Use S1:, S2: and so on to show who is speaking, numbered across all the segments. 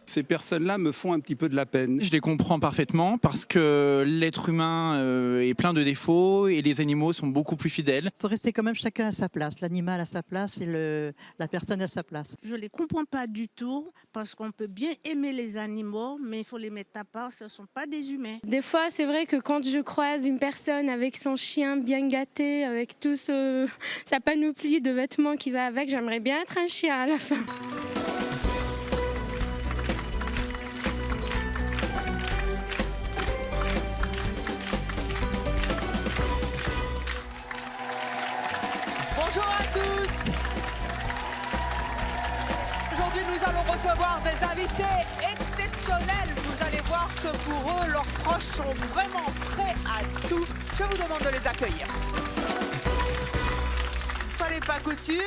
S1: Ces personnes-là me font un petit peu de la peine.
S2: Je les comprends parfaitement parce que l'être humain est plein de défauts et les animaux sont beaucoup plus fidèles.
S3: Il faut rester quand même chacun à sa place, l'animal à sa place et la personne à sa place.
S4: Je ne les comprends pas du tout parce qu'on peut bien aimer les animaux, mais il faut les mettre à part, ce ne sont pas des humains.
S5: Des fois, c'est vrai que quand je croise une personne avec son chien bien gâté, avec tout sa panoplie de vêtements qui va avec, j'aimerais bien être un chien à la fin.
S6: Bonjour à tous. Aujourd'hui, nous allons recevoir des invités exceptionnels. Vous allez voir que pour eux, leurs proches sont vraiment prêts à tout. Je vous demande de les accueillir. Pas les pas coutumes,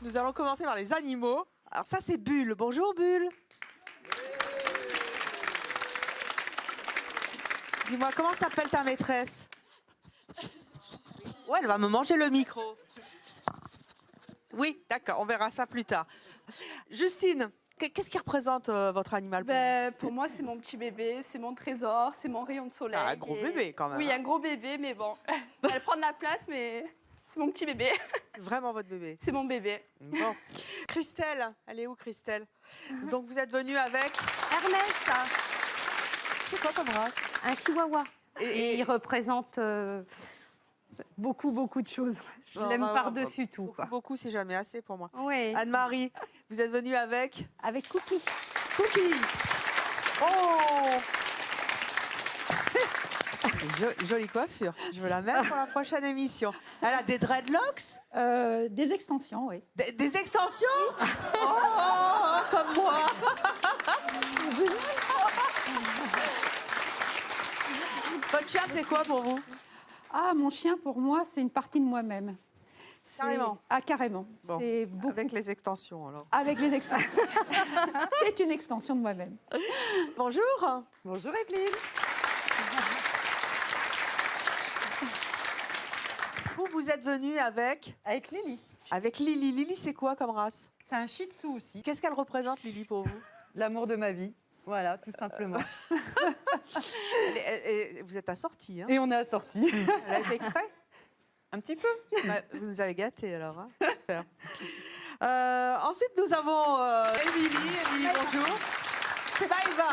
S6: nous allons commencer par les animaux. Alors ça, c'est Bulle. Bonjour Bulle. Dis-moi, comment s'appelle ta maîtresse? Ouais, elle va me manger le micro. Oui, d'accord, on verra ça plus tard. Justine, qu'est-ce qui représente votre animal pour vous?
S7: Pour moi, c'est mon petit bébé, c'est mon trésor, c'est mon rayon de soleil.
S6: Ah, un gros bébé quand même.
S7: Oui, un gros bébé, mais bon, elle prend de la place, mais c'est mon petit bébé.
S6: C'est vraiment votre bébé.
S7: C'est mon bébé.
S6: Bon. Christelle, elle est où Christelle? Donc vous êtes venue avec
S8: Ernest,
S6: C'est quoi comme race?
S8: un chihuahua.
S6: Et-
S8: Il représente beaucoup de choses. Je
S6: Non,
S8: l'aime
S6: bah,
S8: par-dessus tout. Quoi.
S6: Beaucoup, c'est jamais assez pour moi.
S8: Oui.
S6: Anne-Marie, vous êtes venue avec
S8: Avec Cookie.
S6: Cookie. Oh Jolie coiffure. Je veux la mettre pour la prochaine émission. Elle a des dreadlocks?
S9: Des extensions, oui.
S6: Des extensions? Oh, comme moi. Votre chien, c'est quoi pour vous?
S9: Ah, mon chien, pour moi, c'est une partie de moi-même.
S6: Carrément.
S9: Ah, carrément.
S6: Bon,
S9: C'est beaucoup...
S6: avec les extensions, alors.
S9: Avec les extensions. C'est une extension de moi-même.
S6: Bonjour. Bonjour, Evelyne. Vous êtes venue avec
S10: Lily.
S6: Avec Lily. Lily, c'est quoi comme race?
S10: C'est un shih tzu aussi.
S6: Qu'est-ce qu'elle représente, Lily, pour vous?
S10: L'amour de ma vie. Voilà, tout simplement.
S6: Vous êtes assortie, hein?
S10: Et on est assortis.
S6: Elle a fait exprès?
S10: Un petit peu.
S6: Bah, vous nous avez gâtés, alors. Hein? Super. Ensuite, nous avons Émilie. Émilie, bonjour. C'est Maëva.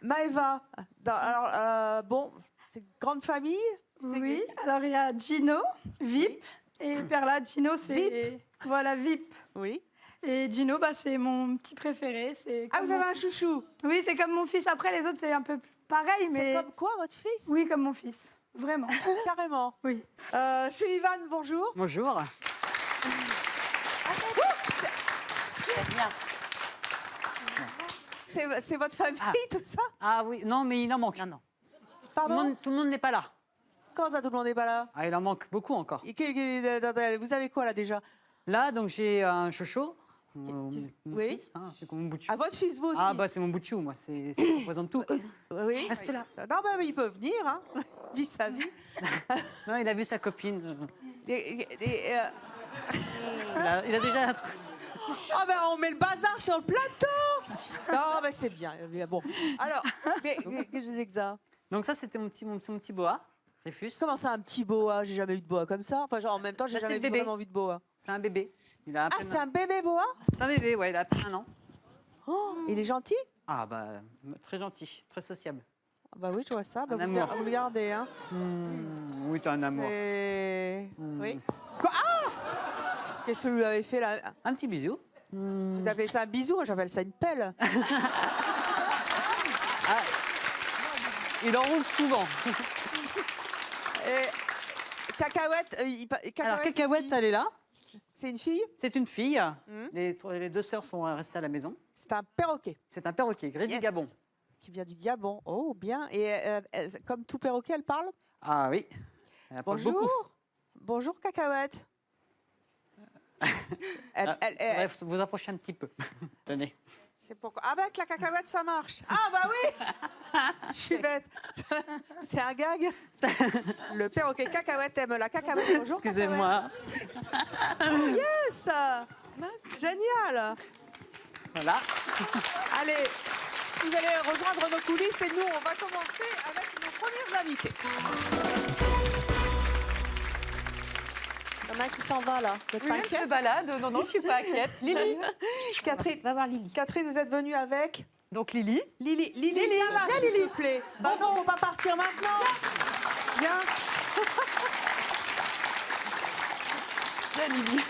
S6: Maëva. Alors, bon, c'est une grande famille?
S7: Oui, alors il y a Gino, VIP, et Perla, Gino, c'est...
S6: VIP.
S7: Voilà, VIP.
S6: Oui.
S7: Et Gino, c'est mon petit préféré.
S6: Ah, vous avez un chouchou?
S7: Oui, c'est comme mon fils. Après, les autres, c'est un peu pareil, mais...
S6: C'est comme quoi, votre fils?
S7: Oui, comme mon fils. Vraiment.
S6: Carrément.
S7: Oui.
S6: Sullivan, bonjour.
S11: Bonjour.
S6: C'est votre famille, tout ça?
S11: Ah oui, non, mais il en manque.
S8: Non.
S6: Pardon?
S11: Tout le monde n'est pas là.
S6: Comment ça, tout le monde n'est pas là?
S11: Ah, il en manque beaucoup encore.
S6: Vous avez quoi, là, déjà?
S11: Là, donc j'ai un chocho. Mon
S6: oui.
S11: fils, hein, c'est comme mon bout de chou.
S6: Ah, votre fils, vous aussi?
S11: Ah, bah c'est mon bout de chou, moi, ça représente tout.
S6: Oui.
S11: Reste là.
S6: Non, il peut venir, hein. Vit sa vie.
S11: Non, il a vu sa copine.
S6: Et,
S11: Il a déjà un truc.
S6: on met le bazar sur le plateau. Non, mais c'est bien. Bon. Alors, qu'est-ce que c'est que ça?
S11: Donc ça, c'était mon petit boa, Réfus.
S6: Comment ça, un petit boa? J'ai jamais eu de boa comme ça. Enfin, genre, en même temps, j'ai jamais vraiment vu de boa.
S11: C'est un bébé. Il a à peine
S6: c'est un bébé boa?
S11: C'est un bébé, ouais, il a à peine 1 an.
S6: Oh, il est gentil?
S11: Ah bah, très gentil, très sociable.
S6: Bah oui, je vois ça.
S11: Un amour.
S6: Vous regardez, hein.
S11: Oui, t'as un amour.
S6: Oui. Quoi? Ah! Qu'est-ce que vous lui avez fait, là?
S11: Un petit bisou.
S6: Vous appelez ça un bisou? Moi, j'appelle ça une pelle.
S11: Il enroule souvent.
S6: Et Cacahuète,
S11: Alors, Cacahuète, elle est là.
S6: C'est une fille?
S11: C'est une fille. Les deux sœurs sont restées à la maison.
S6: C'est un perroquet.
S11: C'est un perroquet, grès du Gabon.
S6: Qui vient du Gabon. Oh, bien. Et comme tout perroquet, elle parle?
S11: Ah oui. Elle parle
S6: Bonjour.
S11: beaucoup.
S6: Bonjour, Cacahuète.
S11: Bref, vous approchez un petit peu. Tenez.
S6: C'est pourquoi. Avec la cacahuète, ça marche. Ah bah oui. Je suis bête. C'est un gag. Le perroquet cacahuète aime la cacahuète. Bonjour.
S11: Excusez-moi.
S6: Yes. Génial.
S11: Voilà.
S6: Allez, vous allez rejoindre nos coulisses et nous, on va commencer avec nos premiers invités. Il y en a un qui s'en va là. Vous êtes
S10: Oui,
S6: pas
S10: elle se
S6: inquiète?
S10: balade. Non, je suis pas inquiète. Lily.
S6: Catherine,
S9: Va voir Lily.
S6: Catherine, vous êtes venue avec
S10: Donc Lily.
S6: Lily. Lily, viens là,
S10: viens,
S6: s'il
S10: Lily.
S6: te plaît. Bah non, faut pas partir maintenant. Viens.
S10: Viens, Lily.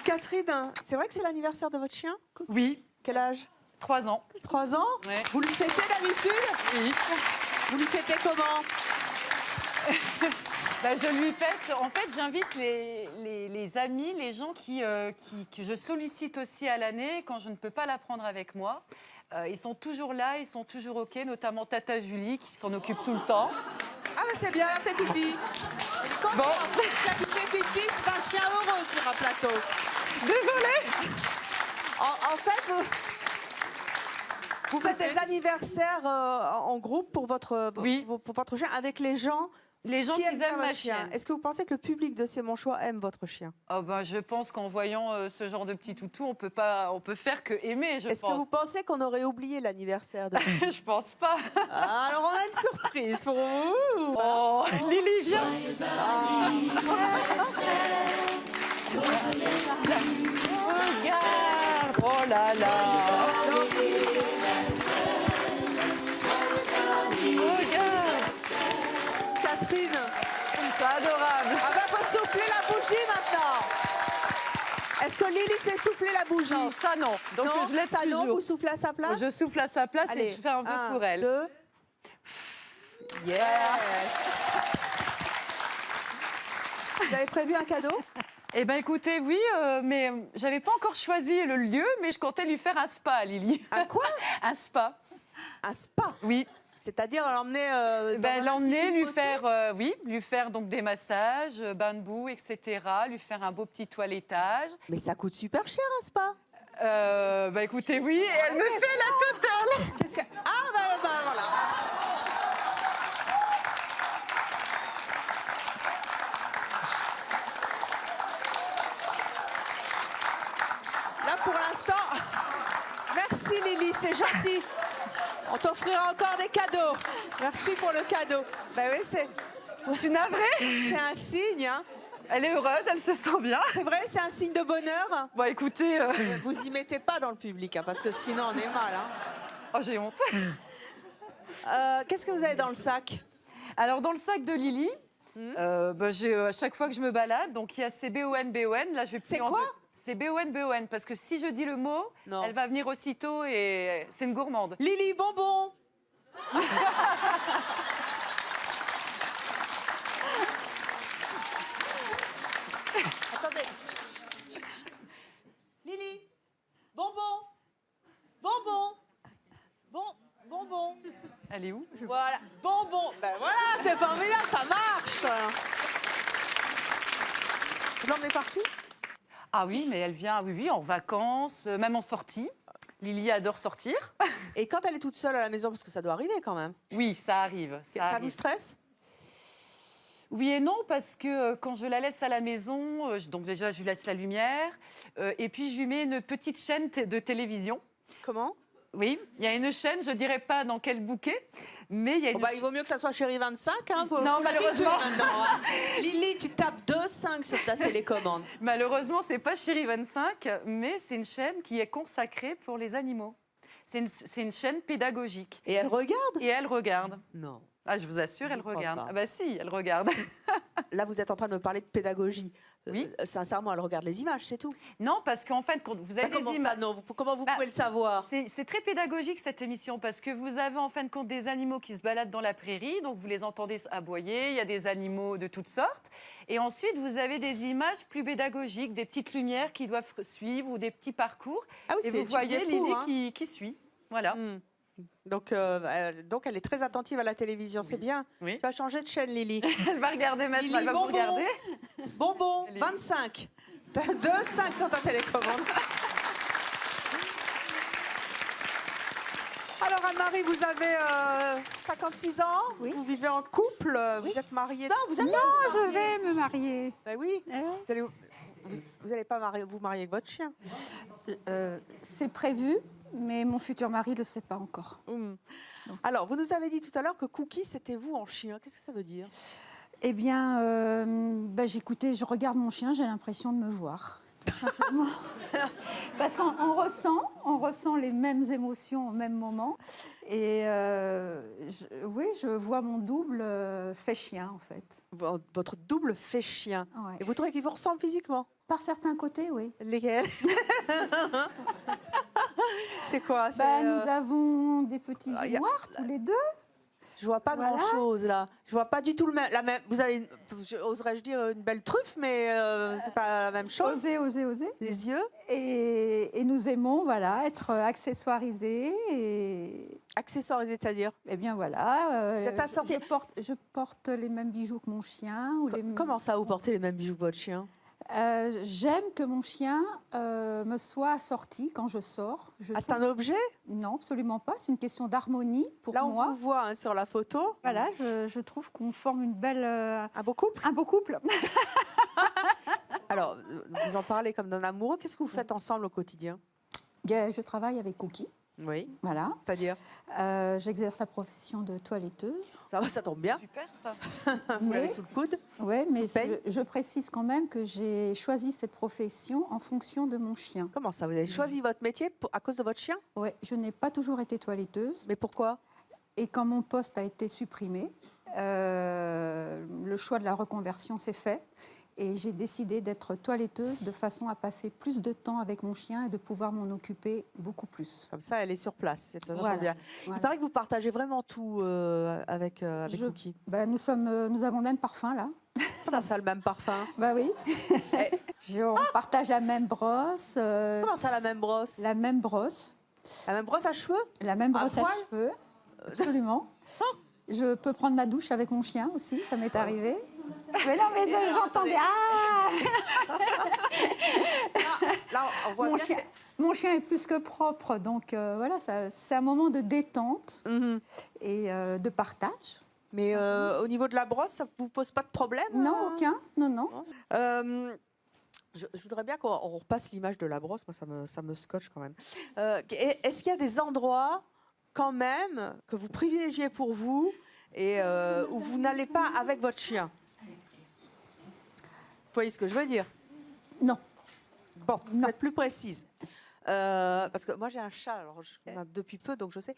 S6: Catherine, c'est vrai que c'est l'anniversaire de votre chien?
S10: Oui,
S6: Quel âge?
S10: 3 ans.
S6: 3 ans?
S10: Ouais.
S6: Vous lui fêtez d'habitude?
S10: Oui.
S6: Vous lui fêtez comment?
S10: Bah, je lui fête. En fait, j'invite les amis, les gens que je sollicite aussi à l'année quand je ne peux pas la prendre avec moi. Ils sont toujours là, ils sont toujours OK, notamment Tata Julie qui s'en occupe tout le temps.
S6: Ah mais c'est bien, elle a fait pipi.
S10: Bon.
S6: La pipi, c'est un chien heureux sur un plateau.
S10: Désolée.
S6: En fait, vous faites des anniversaires en groupe pour votre,
S10: Oui.
S6: pour votre chien avec les gens
S10: Les gens qui
S6: bien
S10: aiment ma
S6: votre chien.
S10: chienne.
S6: Est-ce que vous pensez que le public de C'est mon choix aime votre chien?
S10: Oh ben, je pense qu'en voyant ce genre de petit toutou, on peut faire que aimer, je
S6: Est-ce que
S10: pense.
S6: vous pensez qu'on aurait oublié l'anniversaire de...
S10: Je pense pas.
S6: Ah, alors on a une surprise pour vous.
S10: Oh, Lily, viens. Regarde. Oh là là. Regarde.
S6: Catherine,
S10: C'est adorable.
S6: ah bah faut souffler la bougie maintenant. Est-ce que Lily sait souffler la bougie?
S10: Non, ça non. Donc
S6: non,
S10: je laisse
S6: ça non,
S10: toujours.
S6: vous soufflez à sa place?
S10: Je souffle à sa place
S6: Allez,
S10: et je fais un vœu pour elle.
S6: 2. Yes. Vous avez prévu un cadeau?
S10: Eh ben écoutez, oui, mais j'avais pas encore choisi le lieu, mais je comptais lui faire un spa, Lily.
S6: Un quoi?
S10: Un spa.
S6: Un spa?
S10: Oui.
S6: C'est-à-dire l'emmener
S10: L'emmener, lui faire donc des massages, bain de boue, etc. Lui faire un beau petit toilettage.
S6: Mais ça coûte super cher un spa.
S10: Écoutez, oui, et elle me fait la totale.
S6: Qu'est-ce que... Ah bah voilà. Là pour l'instant, merci Lily, c'est gentil. On t'offrira encore des cadeaux. Merci pour le cadeau. Ben oui,
S10: Je suis navrée.
S6: c'est un signe. Hein.
S10: Elle est heureuse, elle se sent bien.
S6: C'est vrai, c'est un signe de bonheur.
S10: Bon, écoutez,
S6: Vous y mettez pas dans le public, hein, parce que sinon on est mal. Hein.
S10: oh, j'ai honte.
S6: Qu'est-ce que vous avez dans le sac?
S10: Alors, dans le sac de Lily, j'ai à chaque fois que je me balade, donc il y a CBON. Là, je vais
S6: C'est
S10: plus en
S6: quoi?
S10: C'est BON, parce que si je dis le mot,
S6: Non.
S10: elle va venir aussitôt et c'est une gourmande.
S6: Lily, bonbon. Attendez. Lily, bonbon. Bonbon. Bonbon.
S10: Elle est où?
S6: Voilà, bonbon. Ben voilà, c'est formidable, ça marche. Vous l'emmenez partout?
S10: Ah oui, mais elle vient, oui, en vacances, même en sortie. Lily adore sortir.
S6: Et quand elle est toute seule à la maison, parce que ça doit arriver quand même.
S10: Oui, ça arrive.
S6: Ça
S10: arrive.
S6: vous stresse?
S10: Oui et non, parce que quand je la laisse à la maison, donc déjà je lui laisse la lumière, et puis je lui mets une petite chaîne de télévision.
S6: Comment?
S10: Oui, il y a une chaîne, je dirais pas dans quel bouquet, mais il y a une
S6: Il vaut mieux que ça soit Chérie 25. Hein,
S10: Non, malheureusement.
S6: Lily, tu tapes 2,5 sur ta télécommande.
S10: Malheureusement, c'est pas Chérie 25, mais c'est une chaîne qui est consacrée pour les animaux. C'est une chaîne pédagogique.
S6: Et elle regarde?
S10: Et elle regarde.
S6: Non.
S10: Ah, je vous assure,
S6: J'y
S10: elle
S6: crois
S10: regarde.
S6: pas.
S10: Ah bah si, elle regarde.
S6: Là, vous êtes en train de me parler de pédagogie.
S10: Oui.
S6: Sincèrement, elle regarde les images, c'est tout.
S10: Non, parce qu'en fait, quand vous avez
S6: Comment
S10: des
S6: ça,
S10: images...
S6: non? Comment vous
S10: Bah,
S6: pouvez le savoir?
S10: C'est très pédagogique cette émission parce que vous avez en fin de compte des animaux qui se baladent dans la prairie, donc vous les entendez aboyer, il y a des animaux de toutes sortes. Et ensuite, vous avez des images plus pédagogiques, des petites lumières qui doivent suivre ou des petits parcours.
S6: Ah oui,
S10: et
S6: c'est
S10: vous voyez
S6: étudié pour,
S10: Lily
S6: hein.
S10: qui suit. Voilà.
S6: Donc elle est très attentive à la télévision, c'est bien.
S10: Oui.
S6: Tu vas changer de chaîne, Lily.
S10: Elle va regarder maintenant,
S6: Lily,
S10: elle va vous
S6: bonbon.
S10: regarder.
S6: Bonbon,
S10: Elle est-
S6: 25. T'as 2,5 sur ta télécommande. Alors Anne-Marie, vous avez 56 ans,
S9: Oui.
S6: vous vivez en couple, vous êtes mariée. Non, vous êtes
S9: Non, je vais me marier.
S6: Ben oui.
S9: Eh oui.
S6: Vous allez Vous n'allez pas vous marier avec votre chien?
S9: C'est prévu, mais mon futur mari ne le sait pas encore.
S6: Alors, vous nous avez dit tout à l'heure que Cookie, c'était vous en chien. Qu'est-ce que ça veut dire?
S9: Eh bien, j'écoutais, je regarde mon chien, j'ai l'impression de me voir, tout simplement. Parce qu'on ressent les mêmes émotions au même moment. Et oui, je vois mon double fait chien, en fait.
S6: Votre double fait chien.
S9: Ouais.
S6: Et vous trouvez qu'il vous ressemble physiquement?
S9: Par certains côtés, oui.
S6: Lesquels? C'est quoi?
S9: Nous avons des petits yeux noirs, tous les deux.
S6: Je vois pas grand-chose là. Je vois pas du tout la même. Vous avez, oserais-je dire, une belle truffe, mais c'est pas la même chose.
S9: Oser.
S6: Les yeux.
S9: Et nous aimons, être accessoirisés.
S6: Accessoirisés, c'est-à-dire?
S9: Eh bien voilà.
S6: Vous êtes assorti.
S9: Je porte les mêmes bijoux que mon chien.
S6: Comment ça, vous portez les mêmes bijoux que votre chien?
S9: J'aime que mon chien me soit assorti quand je sors.
S6: C'est un objet?
S9: Non, absolument pas. C'est une question d'harmonie pour moi.
S6: Là, on vous voit sur la photo.
S9: Voilà, je trouve qu'on forme une belle...
S6: Un beau couple?
S9: Un beau couple.
S6: Alors, vous en parlez comme d'un amoureux. Qu'est-ce que vous faites ensemble au quotidien?
S9: Je travaille avec Cookie.
S6: Oui.
S9: Voilà.
S6: C'est-à-dire?
S9: J'exerce la profession de toiletteuse.
S6: Ça tombe bien.
S10: Super, ça.
S6: Vous l'avez sous le coude?
S9: Oui, mais je précise quand même que j'ai choisi cette profession en fonction de mon chien.
S6: Comment ça? Vous avez choisi votre métier à cause de votre chien?
S9: Oui, je n'ai pas toujours été toiletteuse.
S6: Mais pourquoi?
S9: Et quand mon poste a été supprimé, le choix de la reconversion s'est fait. Et j'ai décidé d'être toiletteuse de façon à passer plus de temps avec mon chien et de pouvoir m'en occuper beaucoup plus.
S6: Comme ça, elle est sur place. C'est très
S9: Voilà.
S6: bien. Il paraît que vous partagez vraiment tout avec Cookie.
S9: Nous avons le même parfum, là.
S6: Ça, le même parfum?
S9: Bah oui. On partage la même brosse.
S6: Comment ça, la même brosse?
S9: La même brosse.
S6: La même brosse à cheveux?
S9: La même brosse à
S6: poil
S9: cheveux. Absolument. Je peux prendre ma douche avec mon chien aussi, ça m'est arrivé. Mais non, mais j'entendais.
S6: Là, on voit
S9: mon chien est plus que propre, donc voilà, c'est un moment de détente et de partage.
S6: Mais au niveau de la brosse, ça ne vous pose pas de problème?
S9: Non, aucun. Non.
S6: Je voudrais bien qu'on repasse l'image de la brosse. Moi, ça me scotche quand même. Est-ce qu'il y a des endroits, quand même, que vous privilégiez pour vous et où vous n'allez pas avec votre chien? Vous voyez ce que je veux dire?
S9: Non.
S6: Bon, vous êtes plus précise. Parce que moi, j'ai un chat, alors depuis peu, donc je sais.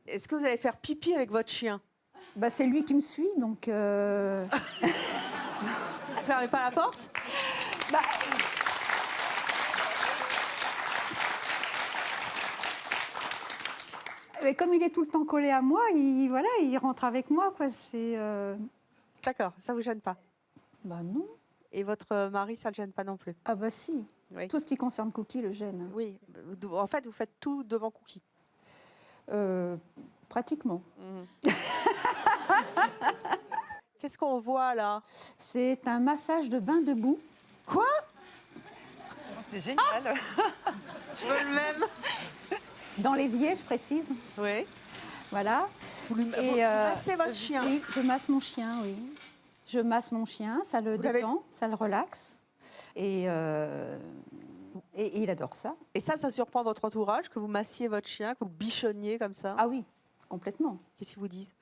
S6: Est-ce que vous allez faire pipi avec votre chien?
S9: C'est lui qui me suit, donc...
S6: Fermez pas la porte?
S9: Mais comme il est tout le temps collé à moi, il rentre avec moi, quoi.
S6: D'accord, ça vous gêne pas?
S9: Non.
S6: Et votre mari, ça le gêne pas non plus?
S9: Ah si.
S6: Oui.
S9: Tout ce qui concerne Cookie le gêne.
S6: Oui. En fait, vous faites tout devant Cookie?
S9: Pratiquement.
S6: Qu'est-ce qu'on voit là?
S9: C'est un massage de bain debout.
S6: Quoi?
S10: C'est génial.
S6: Je veux le même.
S9: Dans l'évier, je précise.
S6: Oui.
S9: Voilà.
S6: Vous massez votre chien?
S9: Oui, je masse mon chien, oui. Je masse mon chien, ça le détend, ça le relaxe. Et il adore ça.
S6: Et ça surprend votre entourage, que vous massiez votre chien, que vous le bichonniez comme ça?
S9: Ah oui, complètement.
S6: Qu'est-ce qu'ils vous disent?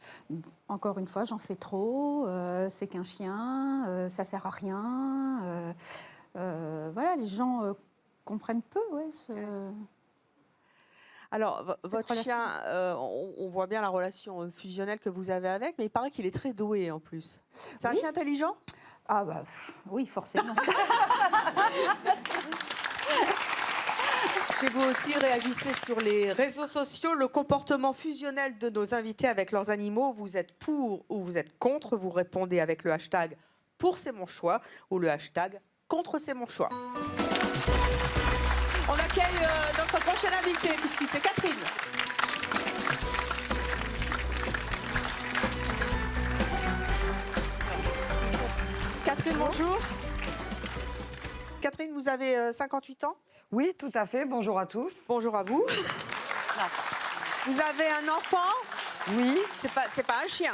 S9: Encore une fois, j'en fais trop, c'est qu'un chien, ça sert à rien. Voilà, les gens comprennent peu,
S6: Alors, votre chien, on voit bien la relation fusionnelle que vous avez avec, mais il paraît qu'il est très doué en plus. C'est un chien intelligent?
S9: Ah oui, forcément.
S6: Chez vous aussi, réagissez sur les réseaux sociaux. Le comportement fusionnel de nos invités avec leurs animaux, vous êtes pour ou vous êtes contre? Vous répondez avec le hashtag « pour c'est mon choix » ou le hashtag « contre c'est mon choix ». On accueille notre prochaine invitée tout de suite, c'est Catherine. Catherine, bonjour. Catherine, vous avez 58 ans?
S12: Oui, tout à fait. Bonjour à tous.
S6: Bonjour à vous. Vous avez un enfant?
S12: Oui.
S6: C'est pas un chien?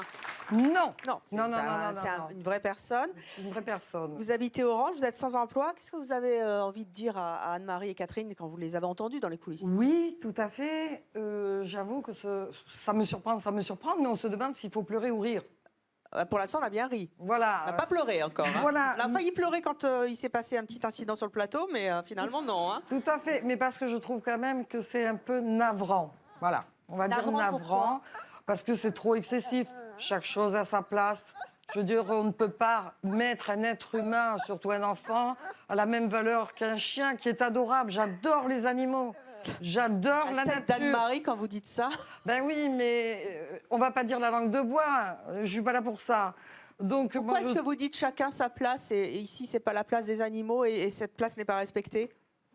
S6: Non,
S12: c'est
S6: une vraie personne.
S12: Une vraie personne.
S6: Vous habitez Orange, vous êtes sans emploi. Qu'est-ce que vous avez envie de dire à Anne-Marie et Catherine quand vous les avez entendues dans les coulisses?
S12: Oui, tout à fait. J'avoue que ça me surprend, mais on se demande s'il faut pleurer ou rire.
S6: Pour l'instant, on a bien ri.
S12: Voilà.
S6: On n'a pas pleuré encore. Hein.
S12: Voilà.
S6: On a failli pleurer quand il s'est passé un petit incident sur le plateau, mais finalement, non. Hein.
S12: Tout à fait, mais parce que je trouve quand même que c'est un peu navrant. Voilà, on va dire navrant, parce que c'est trop excessif. Chaque chose à sa place. Je veux dire, on ne peut pas mettre un être humain, surtout un enfant, à la même valeur qu'un chien qui est adorable. J'adore les animaux. J'adore la nature.
S6: d'Anne-Marie quand vous dites ça.
S12: Ben oui, mais on va pas dire la langue de bois. Je suis pas là pour ça. Donc,
S6: pourquoi est-ce que vous dites chacun sa place et ici c'est pas la place des animaux et cette place n'est pas respectée?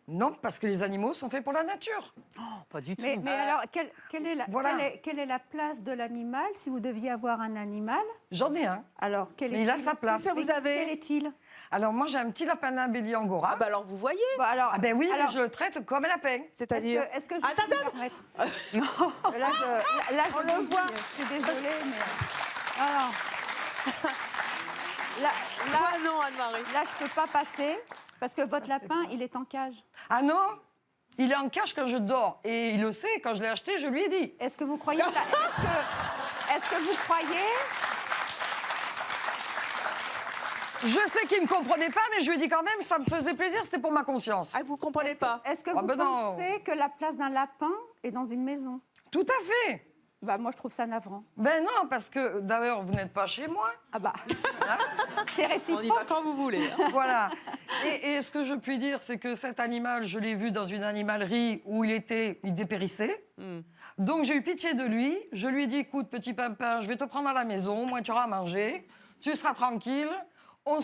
S12: Non, parce que les animaux sont faits pour la nature.
S11: Oh, pas du tout.
S9: Mais alors, quelle est la place de l'animal si vous deviez avoir un animal?
S12: J'en ai un.
S9: Alors,
S12: mais il a sa place.
S6: Qu'est-ce que vous avez?
S9: Quel est-il?
S12: Alors, moi, j'ai un petit lapin nain bélier angora.
S6: Ah, bah alors, vous voyez.
S9: Bon, alors,
S12: ah, ben oui,
S9: alors,
S12: mais je le traite comme un lapin.
S6: C'est-à-dire.
S9: Est-ce que je peux me permettre? Non. Là,
S6: on le voit.
S9: Je suis désolée, mais. Alors.
S6: Non, Anne-Marie.
S9: Là, je ne peux pas passer parce que votre lapin, il est en cage.
S12: Ah non? Il est en cage quand je dors. Et il le sait, quand je l'ai acheté, je lui ai dit.
S9: Est-ce que vous croyez est-ce que vous croyez?
S12: Je sais qu'il ne me comprenait pas, mais je lui ai dit quand même, ça me faisait plaisir, c'était pour ma conscience.
S6: Ah, vous ne comprenez pas?
S9: Est-ce que vous pensez que la place d'un lapin est dans une maison?
S12: Tout à fait.
S9: Bah, moi, je trouve ça navrant.
S12: Ben non, parce que d'ailleurs, vous n'êtes pas chez moi.
S9: Ah bah, c'est réciproque.
S6: On y va quand vous voulez. Hein.
S12: Voilà. Et ce que je puis dire, c'est que cet animal, je l'ai vu dans une animalerie où il dépérissait. Donc j'ai eu pitié de lui. Je lui ai dit, écoute, petit pimpin, je vais te prendre à la maison, moi tu auras à manger, tu seras tranquille, on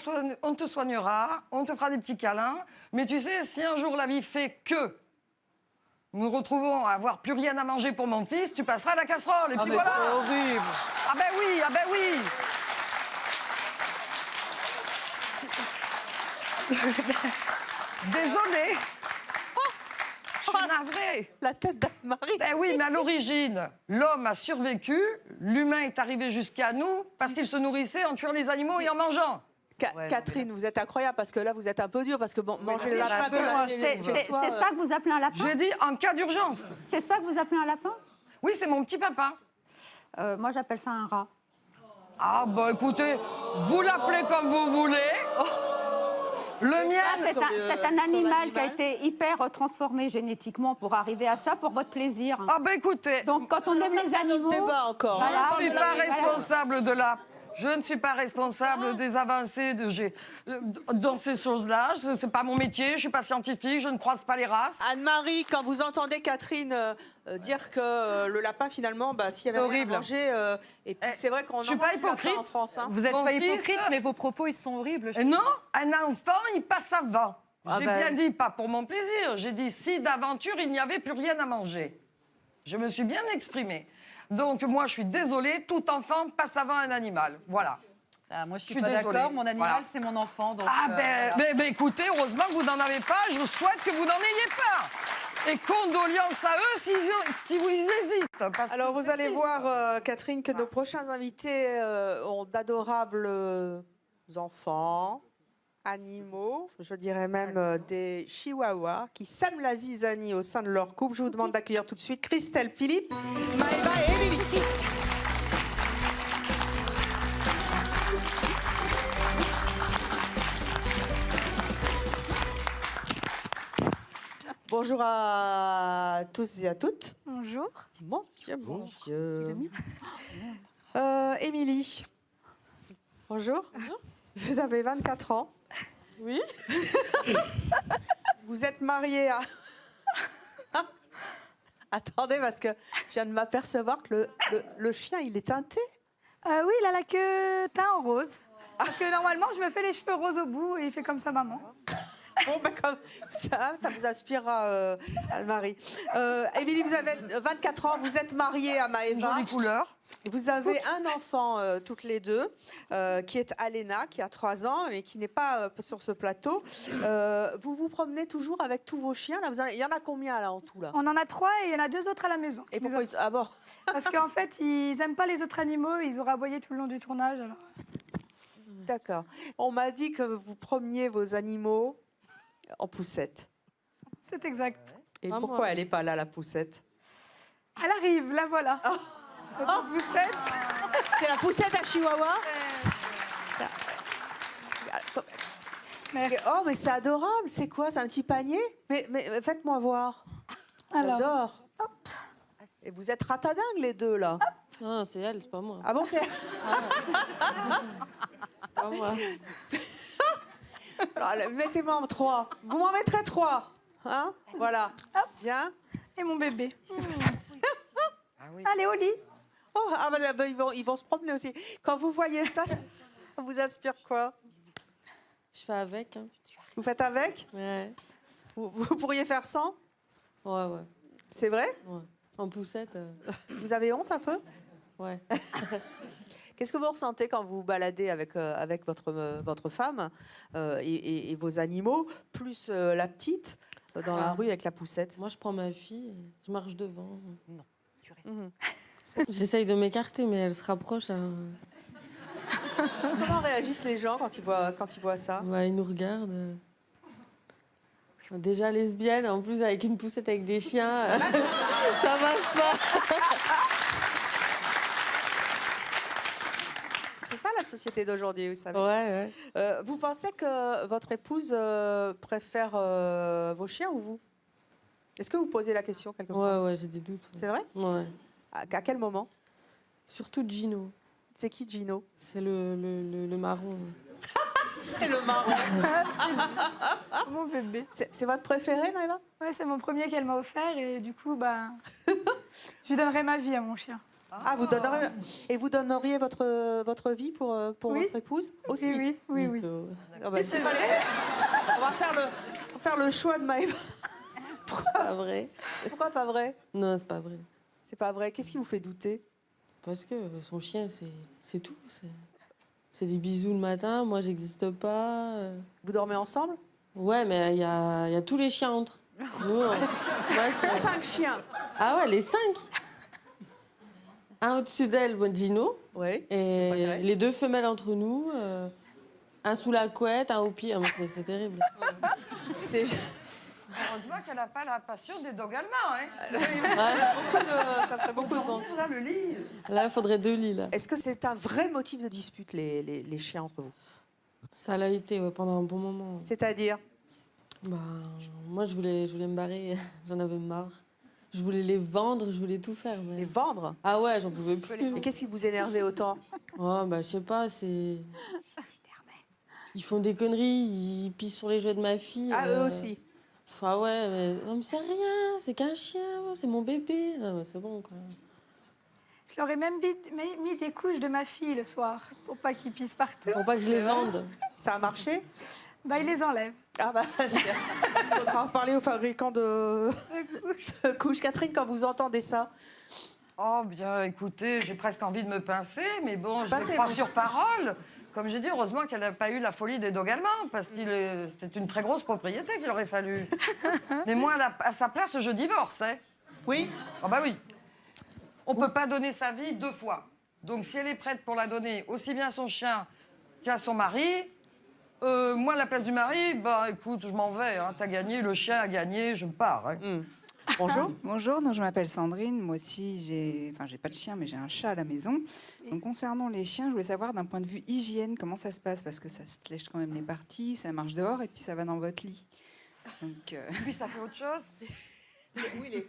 S12: te soignera, on te fera des petits câlins. Mais tu sais, si un jour la vie fait que nous nous retrouvons à avoir plus rien à manger pour mon fils, tu passeras à la casserole. Et puis voilà.
S6: C'est horrible.
S12: Ah ben oui, ah ben oui. Désolée. Je suis navrée.
S6: La tête d'Anne-Marie.
S12: Ben oui, mais à l'origine, l'homme a survécu, l'humain est arrivé jusqu'à nous parce qu'il se nourrissait en tuant les animaux et en mangeant.
S6: Catherine, vous êtes incroyable parce que là, vous êtes un peu dur parce que manger le lapin...
S9: C'est ça que vous appelez un lapin?
S12: J'ai dit en cas d'urgence.
S9: C'est ça que vous appelez un lapin?
S12: Oui, c'est mon petit papa.
S9: Moi, j'appelle ça un rat.
S12: Ah, bah écoutez, vous l'appelez comme vous voulez. Le mien,
S9: c'est un animal qui a été hyper transformé génétiquement pour arriver à ça, pour votre plaisir.
S12: Ah, bah écoutez.
S9: Donc, quand on aime les animaux...
S6: débat encore.
S12: Je ne suis pas responsable de la... Je ne suis pas responsable des avancées dans ces choses-là. Ce n'est pas mon métier, je ne suis pas scientifique, je ne croise pas les races.
S6: Anne-Marie, quand vous entendez Catherine dire que le lapin, finalement, s'il y avait rien à manger... et puis c'est vrai qu'on en mange du lapin en France. Hein.
S11: Vous n'êtes pas hypocrite, mais vos propos, ils sont horribles.
S12: Non, un enfant, il passe avant.
S6: Ah
S12: J'ai bien dit, pas pour mon plaisir. J'ai dit, si d'aventure, il n'y avait plus rien à manger. Je me suis bien exprimée. Donc, moi, je suis désolée, tout enfant passe avant un animal. Voilà.
S11: Ah, moi, je suis pas d'accord. Mon animal,
S12: voilà.
S11: C'est mon enfant. Donc,
S12: ah, ben, écoutez, heureusement que vous n'en avez pas. Je souhaite que vous n'en ayez pas. Et condoléances à eux si vous existent.
S6: Alors, vous allez voir, Catherine, que nos prochains invités ont d'adorables enfants, animaux, je dirais même des chihuahuas, qui sèment la zizanie au sein de leur couple. Je vous demande d'accueillir tout de suite Christelle, Philippe, Maëva et Émilie. Bonjour à tous et à toutes.
S7: Bonjour.
S6: Mon Dieu, mon Dieu. Émilie. Bonjour. Bonjour. Vous avez 24 ans. Oui. Vous êtes mariée à... Attendez, parce que je viens de m'apercevoir que le chien, il est teinté.
S7: Oui, il a la queue teint en rose. Parce que normalement, je me fais les cheveux roses au bout et il fait comme ça, maman.
S6: Bon, ben, comme ça vous inspirera, Anne-Marie. Émilie, vous avez 24 ans, vous êtes mariée à Maëva.
S12: Jolie couleur.
S6: Vous avez un enfant, toutes les deux, qui est Alena, qui a 3 ans, mais qui n'est pas sur ce plateau. Vous vous promenez toujours avec tous vos chiens là, il y en a combien là en tout là?
S7: On en a 3 et il y en a 2 autres à la maison.
S6: Et pourquoi Ah bon?
S7: Parce qu'en fait, ils n'aiment pas les autres animaux, ils auraient aboyé tout le long du tournage. Alors.
S6: D'accord. On m'a dit que vous promeniez vos animaux en poussette.
S7: C'est exact.
S6: Et pourquoi elle n'est pas là, la poussette?
S7: Elle arrive, la voilà. Notre poussette.
S6: C'est la poussette à Chihuahua?
S7: Merci.
S6: Oh, mais c'est adorable. C'est quoi? C'est un petit panier? Mais faites-moi voir.
S7: Alors,
S6: J'adore. Et vous êtes ratadingues les deux là.
S8: Non, c'est elle, c'est pas moi.
S6: Ah bon, c'est...
S8: Pas moi.
S6: Alors, mettez-moi en 3. Vous m'en mettrez 3. Hein? Voilà. Bien.
S7: et mon bébé. Allez, au lit.
S6: Oh, ah bah, ils vont se promener aussi. Quand vous voyez ça, ça vous inspire quoi?
S8: Je fais avec. Hein.
S6: Vous faites avec?
S8: Ouais.
S6: Vous pourriez faire sans?
S8: Ouais, ouais.
S6: C'est vrai?
S8: Ouais. En poussette.
S6: Vous avez honte un peu?
S8: Ouais.
S6: Qu'est-ce que vous ressentez quand vous vous baladez avec votre femme et vos animaux, plus la petite, dans la rue avec la poussette?
S8: Moi, je prends ma fille, et je marche devant.
S6: Non, tu restes.
S8: J'essaye de m'écarter, mais elle se rapproche.
S6: Comment réagissent les gens quand ils voient ça?
S8: Bah, ils nous regardent. Déjà lesbienne, en plus avec une poussette avec des chiens, ça passe pas.
S6: C'est ça la société d'aujourd'hui, vous savez.
S8: Ouais, ouais.
S6: Vous pensez que votre épouse préfère vos chiens ou vous? Est-ce que vous posez la question quelque fois?
S8: Ouais, j'ai des doutes. Ouais.
S6: C'est vrai?
S8: Ouais.
S6: À quel moment?
S8: Surtout Gino.
S6: C'est qui Gino?
S8: C'est le marron.
S6: C'est le marron.
S7: Mon bébé.
S6: C'est votre préféré, Maëva?
S7: Ouais, c'est mon premier qu'elle m'a offert et du coup, bah, je lui donnerai ma vie à mon chien.
S6: Ah, vous donneriez, et vous donneriez votre vie pour
S7: Oui.
S6: votre épouse aussi?
S7: Oui.
S6: Ah bah, c'est vrai. On va faire le choix de Maëva.
S8: Pas vrai.
S6: Pourquoi pas vrai?
S8: Non, c'est pas vrai.
S6: C'est pas vrai. Qu'est-ce qui vous fait douter?
S8: Parce que son chien, c'est tout. C'est des bisous le matin, moi j'existe pas.
S6: Vous dormez ensemble?
S8: Ouais, mais il y a tous les chiens entre. Nous,
S6: 5 chiens.
S8: Ah ouais, les 5. Un au-dessus d'elle, Gino.
S6: Oui.
S8: Et les 2 femelles entre nous. Un sous la couette, un au pied. Ah, c'est terrible.
S12: Heureusement qu'elle n'a pas la passion des dogs allemands. Hein.
S6: Ça ferait beaucoup de monde.
S12: Là, le lit.
S8: Là, il faudrait 2 lits. Là.
S6: Est-ce que c'est un vrai motif de dispute, les chiens entre vous?
S8: Ça l'a été pendant un bon moment.
S6: C'est-à-dire?
S8: Bah, moi, je voulais me barrer. J'en avais marre. Je voulais les vendre, je voulais tout faire. Mais...
S6: Les vendre?
S8: Ah ouais, j'en pouvais plus.
S6: Et qu'est-ce qui vous énervait autant?
S8: Oh, bah, je sais pas, c'est... Ils font des conneries, ils pissent sur les jouets de ma fille.
S6: Ah, eux aussi?
S8: Ah ouais, mais non, mais c'est rien, c'est qu'un chien, c'est mon bébé. Ah, c'est bon, quoi.
S7: Je leur ai même mis des couches de ma fille le soir pour pas qu'ils pissent partout.
S8: Pour pas que je les vende.
S6: Ça a marché?
S7: Bah, ils les enlèvent.
S6: Ah bah, il faudra en parler aux fabricants de couches. Catherine, quand vous entendez ça?
S12: Oh bien, écoutez, j'ai presque envie de me pincer, mais bon, je
S6: Pincez-vous.
S12: crois sur parole. Comme j'ai dit, heureusement qu'elle n'a pas eu la folie des dogs allemands, parce que c'était une très grosse propriété qu'il aurait fallu. Mais moi, à sa place, je divorce. Hein.
S6: Oui?
S12: Ah bah oui. On ne peut pas donner sa vie 2 fois. Donc si elle est prête pour la donner aussi bien à son chien qu'à son mari, moi, à la place du mari, bah écoute, je m'en vais. Hein. T'as gagné, le chien a gagné, je pars. Hein.
S6: Bonjour.
S13: Bonjour, donc je m'appelle Sandrine. Moi aussi, j'ai pas de chien, mais j'ai un chat à la maison. Donc, concernant les chiens, je voulais savoir d'un point de vue hygiène, comment ça se passe? Parce que ça se lèche quand même les parties, ça marche dehors et puis ça va dans votre lit. Donc,
S12: Puis ça fait autre chose.
S6: Où il est?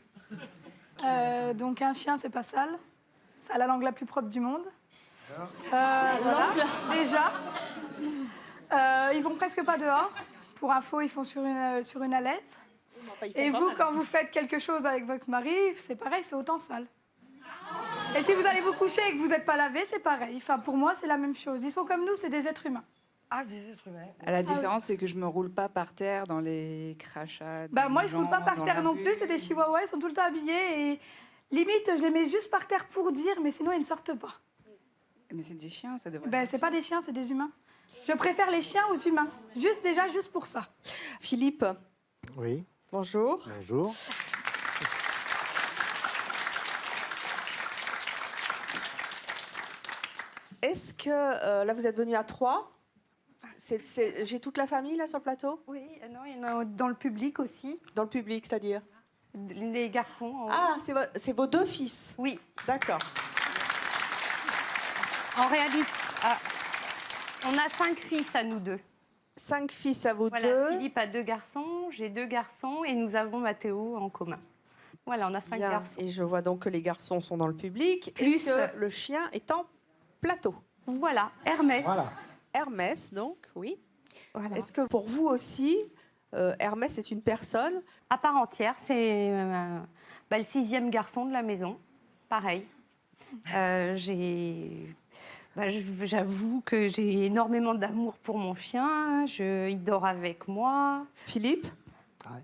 S7: Donc un chien, c'est pas sale. Ça a la langue la plus propre du monde. Voilà, déjà. Ils vont presque pas dehors. Pour info, ils font sur une alaise. Et vous, quand vous faites quelque chose avec votre mari, c'est pareil, c'est autant sale. Et si vous allez vous coucher et que vous n'êtes pas lavé, c'est pareil. Enfin, pour moi, c'est la même chose. Ils sont comme nous, c'est des êtres humains.
S12: Ah, des êtres humains.
S13: La différence, c'est que je me roule pas par terre dans les crachats.
S7: Bah,
S13: des
S7: moi, ils ne roulent pas
S13: gens,
S7: par
S13: dans
S7: terre
S13: la
S7: non
S13: rue.
S7: plus. C'est des chihuahuas, ils sont tout le temps habillés. Et limite, je les mets juste par terre pour dire, mais sinon, ils ne sortent pas.
S13: Mais c'est des chiens, ça devrait.
S7: Ben, c'est pas des chiens, c'est des humains. Je préfère les chiens aux humains. Juste pour ça.
S6: Philippe,
S14: Oui,
S6: bonjour.
S14: bonjour.
S6: Est-ce que là, vous êtes venus à 3 ? J'ai toute la famille là sur le plateau ?
S15: Oui, non, il y en a dans le public aussi.
S6: Dans le public, c'est-à-dire ?
S15: Les garçons.
S6: Ah, c'est vos 2 fils ?
S15: Oui.
S6: D'accord.
S15: En réalité, on a 5 fils à nous 2.
S6: 5 fils à vous
S15: Voilà,
S6: 2.
S15: Philippe a 2 garçons, j'ai 2 garçons et nous avons Mathéo en commun. Voilà, on a 5
S6: Bien.
S15: garçons.
S6: Et je vois donc que les garçons sont dans le public
S15: Plus-
S6: et que le chien est en plateau.
S15: Voilà, Hermès.
S14: Voilà.
S6: Hermès, donc, oui.
S15: Voilà.
S6: Est-ce que pour vous aussi, Hermès est une personne
S15: À part entière, c'est le 6e garçon de la maison. Pareil. J'avoue que j'ai énormément d'amour pour mon chien. Il dort avec moi.
S6: Philippe ?
S14: Ouais.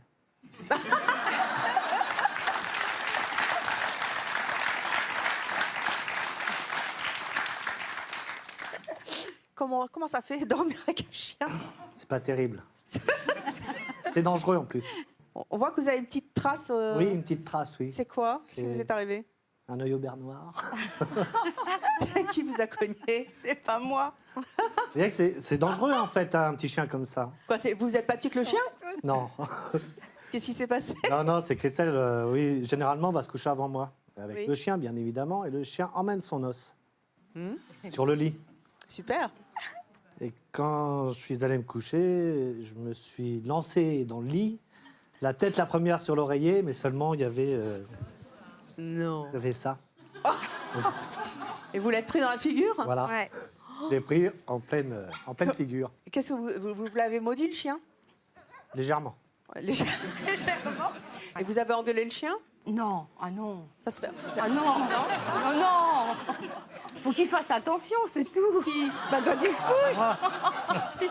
S6: Comment ça fait dormir avec un chien ?
S14: C'est pas terrible. C'est dangereux en plus.
S6: On voit que vous avez une petite trace.
S14: Oui, une petite trace, oui.
S6: C'est quoi ? Qu'est-ce qui vous est arrivé ?
S14: Un œil au beurre noir.
S6: Qui vous a cogné ?
S15: C'est pas moi.
S14: Vous voyez que c'est dangereux en fait, un petit chien comme ça.
S6: Quoi, vous n'êtes pas petit que le chien ?
S14: Non.
S6: Qu'est-ce qui s'est passé ?
S14: Non, c'est Christelle, oui, généralement va se coucher avant moi. Avec
S6: Oui.
S14: le chien, bien évidemment, et le chien emmène son os
S6: Hmm.
S14: sur le lit.
S6: Super.
S14: Et quand je suis allé me coucher, je me suis lancé dans le lit, la tête la première sur l'oreiller, mais seulement il y avait
S6: Non.
S14: il y avait ça.
S6: Et vous l'êtes pris dans la figure ?
S14: Voilà.
S15: Ouais.
S14: Je l'ai pris en pleine figure,
S6: Qu'est-ce que vous l'avez maudit, le chien ?
S14: légèrement.
S6: Légèrement. Et vous avez engueulé le chien ?
S15: Non, ah non.
S6: Ça serait...
S15: Ah non, non, non. Faut qu'il fasse attention, c'est tout. Bah, quand il se couche.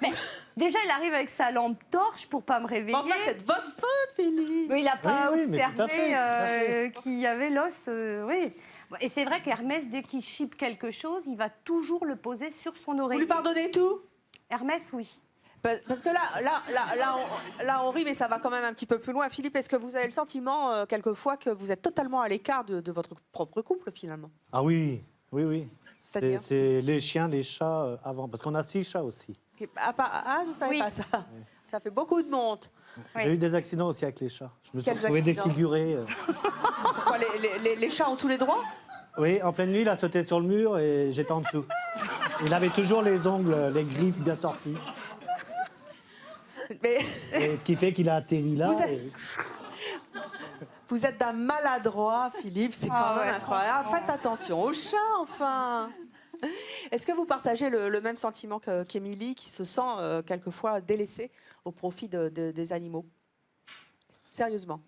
S15: Mais déjà, il arrive avec sa lampe torche pour pas me réveiller.
S6: Enfin, c'est de votre faute, Philippe.
S15: Mais il n'a pas
S14: Oui, mais tout à
S15: observé
S14: fait.
S15: qu'il y avait l'os. Oui. Et c'est vrai qu'Hermès, dès qu'il chipe quelque chose, il va toujours le poser sur son oreille.
S6: Vous lui pardonnez tout ?
S15: Hermès, oui.
S6: Parce que là, on rit, mais ça va quand même un petit peu plus loin. Philippe, est-ce que vous avez le sentiment, quelquefois, que vous êtes totalement à l'écart de votre propre couple, finalement ?
S14: Ah oui, oui, oui.
S6: C'est-à-dire ?
S14: C'est les chiens, les chats avant, parce qu'on a 6 chats aussi.
S6: Ah, je ne savais
S15: Oui.
S6: pas ça. Ça fait beaucoup de monde.
S14: J'ai eu des accidents aussi avec les chats. Je me suis
S6: Quels
S14: retrouvé
S6: accidents
S14: défiguré.
S6: Quoi, les chats ont tous les droits ?
S14: Oui, en pleine nuit, il a sauté sur le mur et j'étais en dessous. Il avait toujours les ongles, les griffes bien sorties.
S6: Mais
S14: Et ce qui fait qu'il a atterri là.
S6: Vous êtes-
S14: et-
S6: vous êtes d'un maladroit, Philippe, c'est quand même incroyable. Faites attention aux chats, enfin. Est-ce que vous partagez le même sentiment qu'Émilie, qui se sent quelquefois délaissée au profit des animaux ? Sérieusement,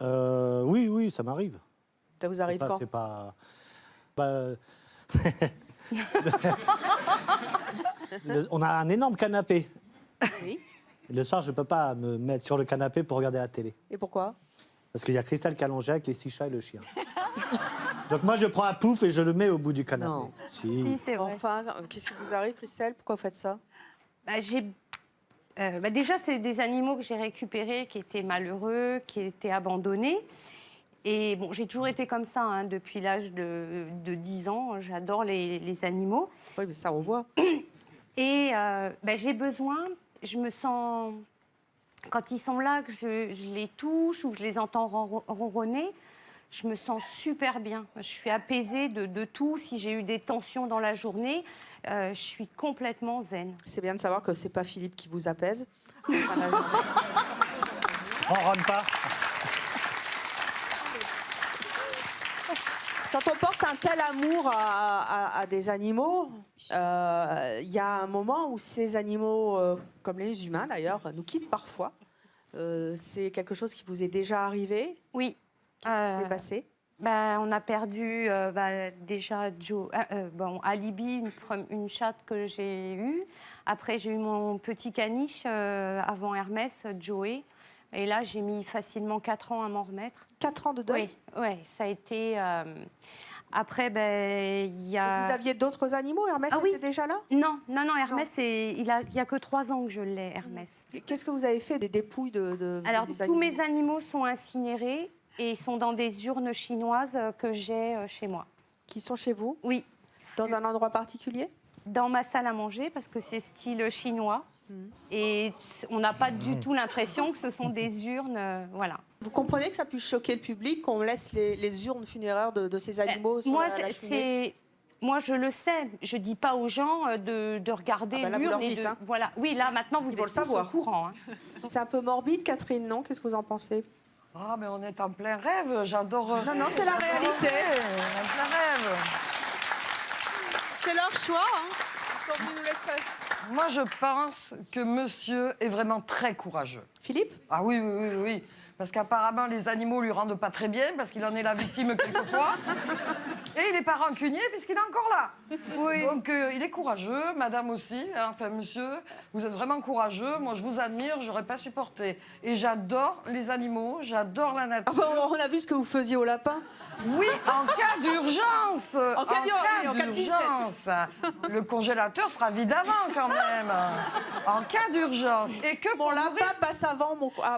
S14: Oui, ça m'arrive.
S6: ça vous arrive quand ?
S14: C'est pas. Bah, on a un énorme canapé.
S6: Oui.
S14: Le soir, je ne peux pas me mettre sur le canapé pour regarder la télé.
S6: Et pourquoi ?
S14: Parce qu'il y a Christelle qui est allongée avec les 6 chats et le chien. Donc moi, je prends un pouf et je le mets au bout du canapé.
S6: Non.
S14: Si.
S15: C'est vrai.
S6: Enfin, qu'est-ce qui vous arrive, Christelle ? Pourquoi vous faites ça ?
S15: Déjà, c'est des animaux que j'ai récupérés qui étaient malheureux, qui étaient abandonnés. Et bon, j'ai toujours été comme ça hein, depuis l'âge de 10 ans. J'adore les animaux.
S6: Oui, mais ça, on voit.
S15: Et j'ai besoin, je me sens, quand ils sont là, que je les touche ou que je les entends ronronner, je me sens super bien. Je suis apaisée de tout. Si j'ai eu des tensions dans la journée, je suis complètement zen.
S6: C'est bien de savoir que c'est pas Philippe qui vous apaise.
S14: On rentre pas.
S6: Quand on porte un tel amour à des animaux, il y a un moment où ces animaux, comme les humains d'ailleurs, nous quittent parfois. C'est quelque chose qui vous est déjà arrivé ?
S15: Oui.
S6: Qu'est-ce qui s'est passé ?
S15: On a perdu déjà Alibi, une chatte que j'ai eue. Après, j'ai eu mon petit caniche avant Hermès, Joey. Et là, j'ai mis facilement 4 ans à m'en remettre.
S6: 4 ans de deuil?
S15: Oui, ça a été... Après, il y a...
S6: Et vous aviez d'autres animaux? Hermès était déjà là?
S15: Non, Hermès, il y a que 3 ans que je l'ai, Hermès.
S6: Qu'est-ce que vous avez fait des dépouilles de
S15: Alors,
S6: des
S15: tous
S6: animaux?
S15: mes animaux sont incinérés et ils sont dans des urnes chinoises que j'ai chez moi.
S6: Qui sont chez vous?
S15: Oui.
S6: Dans un endroit particulier?
S15: Dans ma salle à manger, parce que c'est style chinois. Et on n'a pas du tout l'impression que ce sont des urnes, voilà.
S6: Vous comprenez que ça puisse choquer le public, qu'on laisse les urnes funéraires de ces animaux sur la cheminée?
S15: Moi, je le sais. Je dis pas aux gens de regarder l'urne et de... Voilà. Oui, là, maintenant, vous êtes tous au courant. Hein.
S6: C'est un peu morbide, Catherine, non? Qu'est-ce que vous en pensez?
S12: Ah, mais on est en plein rêve. J'adore...
S6: Non, c'est la réalité.
S12: On est en plein rêve.
S6: C'est leur choix, hein. Ils sont venus nous l'express.
S12: Moi, je pense que monsieur est vraiment très courageux.
S6: Philippe?
S12: Ah oui. Parce qu'apparemment, les animaux lui rendent pas très bien, parce qu'il en est la victime quelquefois. Et il n'est pas rancunier, puisqu'il est encore là. Oui. Donc, il est courageux, madame aussi. Hein, enfin, monsieur, vous êtes vraiment courageux. Moi, je vous admire, j'aurais pas supporté. Et j'adore les animaux, j'adore la nature.
S6: On a vu ce que vous faisiez au lapin.
S12: Oui, en cas d'urgence.
S6: En cas
S12: d'urgence. Le congélateur sera vide avant, quand même. En cas d'urgence. Et que
S6: mon lapin passe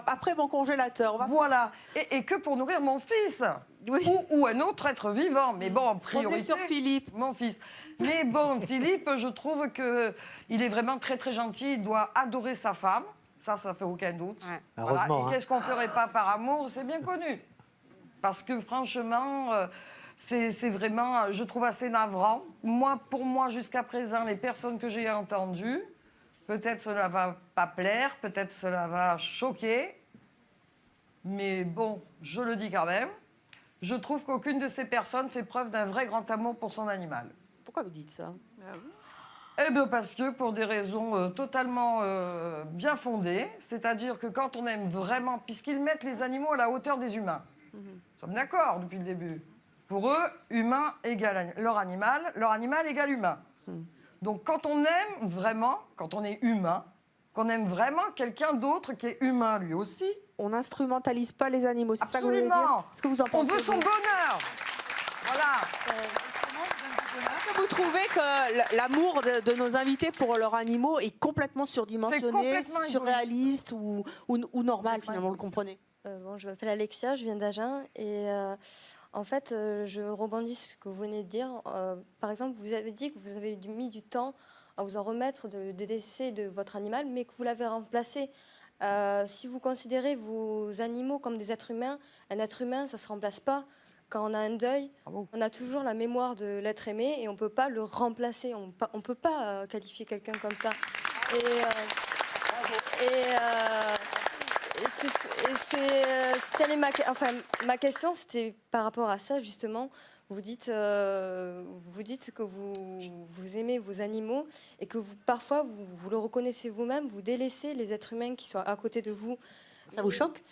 S6: après mon congélateur.
S12: Voilà. Et que pour nourrir mon fils.
S6: Oui.
S12: Ou un autre être vivant. Mais bon, en priorité...
S6: On est sur Philippe.
S12: Mon fils. Mais bon, Philippe, je trouve qu'il est vraiment très, très gentil. Il doit adorer sa femme. Ça fait aucun doute. Ouais.
S14: Heureusement.
S12: Voilà. Et qu'est-ce qu'on ne ferait pas par amour? C'est bien connu. Parce que franchement, c'est vraiment, je trouve, assez navrant. Pour moi, jusqu'à présent, les personnes que j'ai entendues, peut-être cela va pas plaire, peut-être cela va choquer. Mais bon, je le dis quand même. Je trouve qu'aucune de ces personnes fait preuve d'un vrai grand amour pour son animal.
S6: Pourquoi vous dites ça?
S12: Eh bien, parce que pour des raisons totalement bien fondées, c'est-à-dire que quand on aime vraiment, puisqu'ils mettent les animaux à la hauteur des humains, nous sommes d'accord depuis le début. Pour eux, humain égale leur animal égale humain. Donc quand on aime vraiment, quand on est humain, qu'on aime vraiment quelqu'un d'autre qui est humain lui aussi.
S6: On n'instrumentalise pas les animaux, c'est ça que vous voulez dire?
S12: Absolument.
S6: Est-ce que vous en pensez?
S12: On veut son bonheur. Voilà.
S6: Est-ce que vous trouvez que l'amour de nos invités pour leurs animaux est complètement surdimensionné, surréaliste ou normal finalement, vous le comprenez?
S16: Je m'appelle Alexia, je viens d'Agen et en fait, je rebondis sur ce que vous venez de dire. Par exemple, vous avez dit que vous avez mis du temps à vous en remettre de décès de votre animal, mais que vous l'avez remplacé. Si vous considérez vos animaux comme des êtres humains, un être humain, ça ne se remplace pas. Quand on a un deuil, on a toujours la mémoire de l'être aimé et on ne peut pas le remplacer. On ne peut pas qualifier quelqu'un comme ça. Ma question, c'était par rapport à ça, justement. Vous dites que vous aimez vos animaux et que parfois, vous le reconnaissez vous-même, vous délaissez les êtres humains qui sont à côté de vous.
S6: Ça vous choque?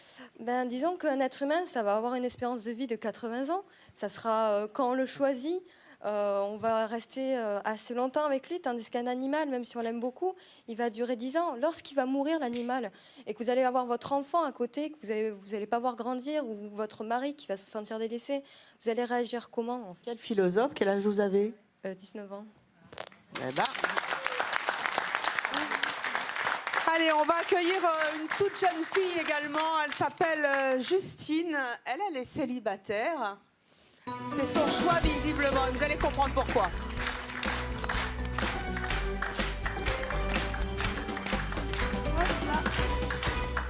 S16: Disons qu'un être humain, ça va avoir une espérance de vie de 80 ans. Ça sera, quand on le choisit, on va rester assez longtemps avec lui, tandis qu'un animal, même si on l'aime beaucoup, il va durer 10 ans. Lorsqu'il va mourir, l'animal, et que vous allez avoir votre enfant à côté, que vous n'allez pas voir grandir, ou votre mari qui va se sentir délaissé, vous allez réagir comment en fait?
S6: Quel philosophe, quel âge vous avez?
S16: 19 ans.
S6: Eh ben... Allez, on va accueillir une toute jeune fille également. Elle s'appelle Justine. Elle est célibataire. C'est son choix visiblement. Vous allez comprendre pourquoi.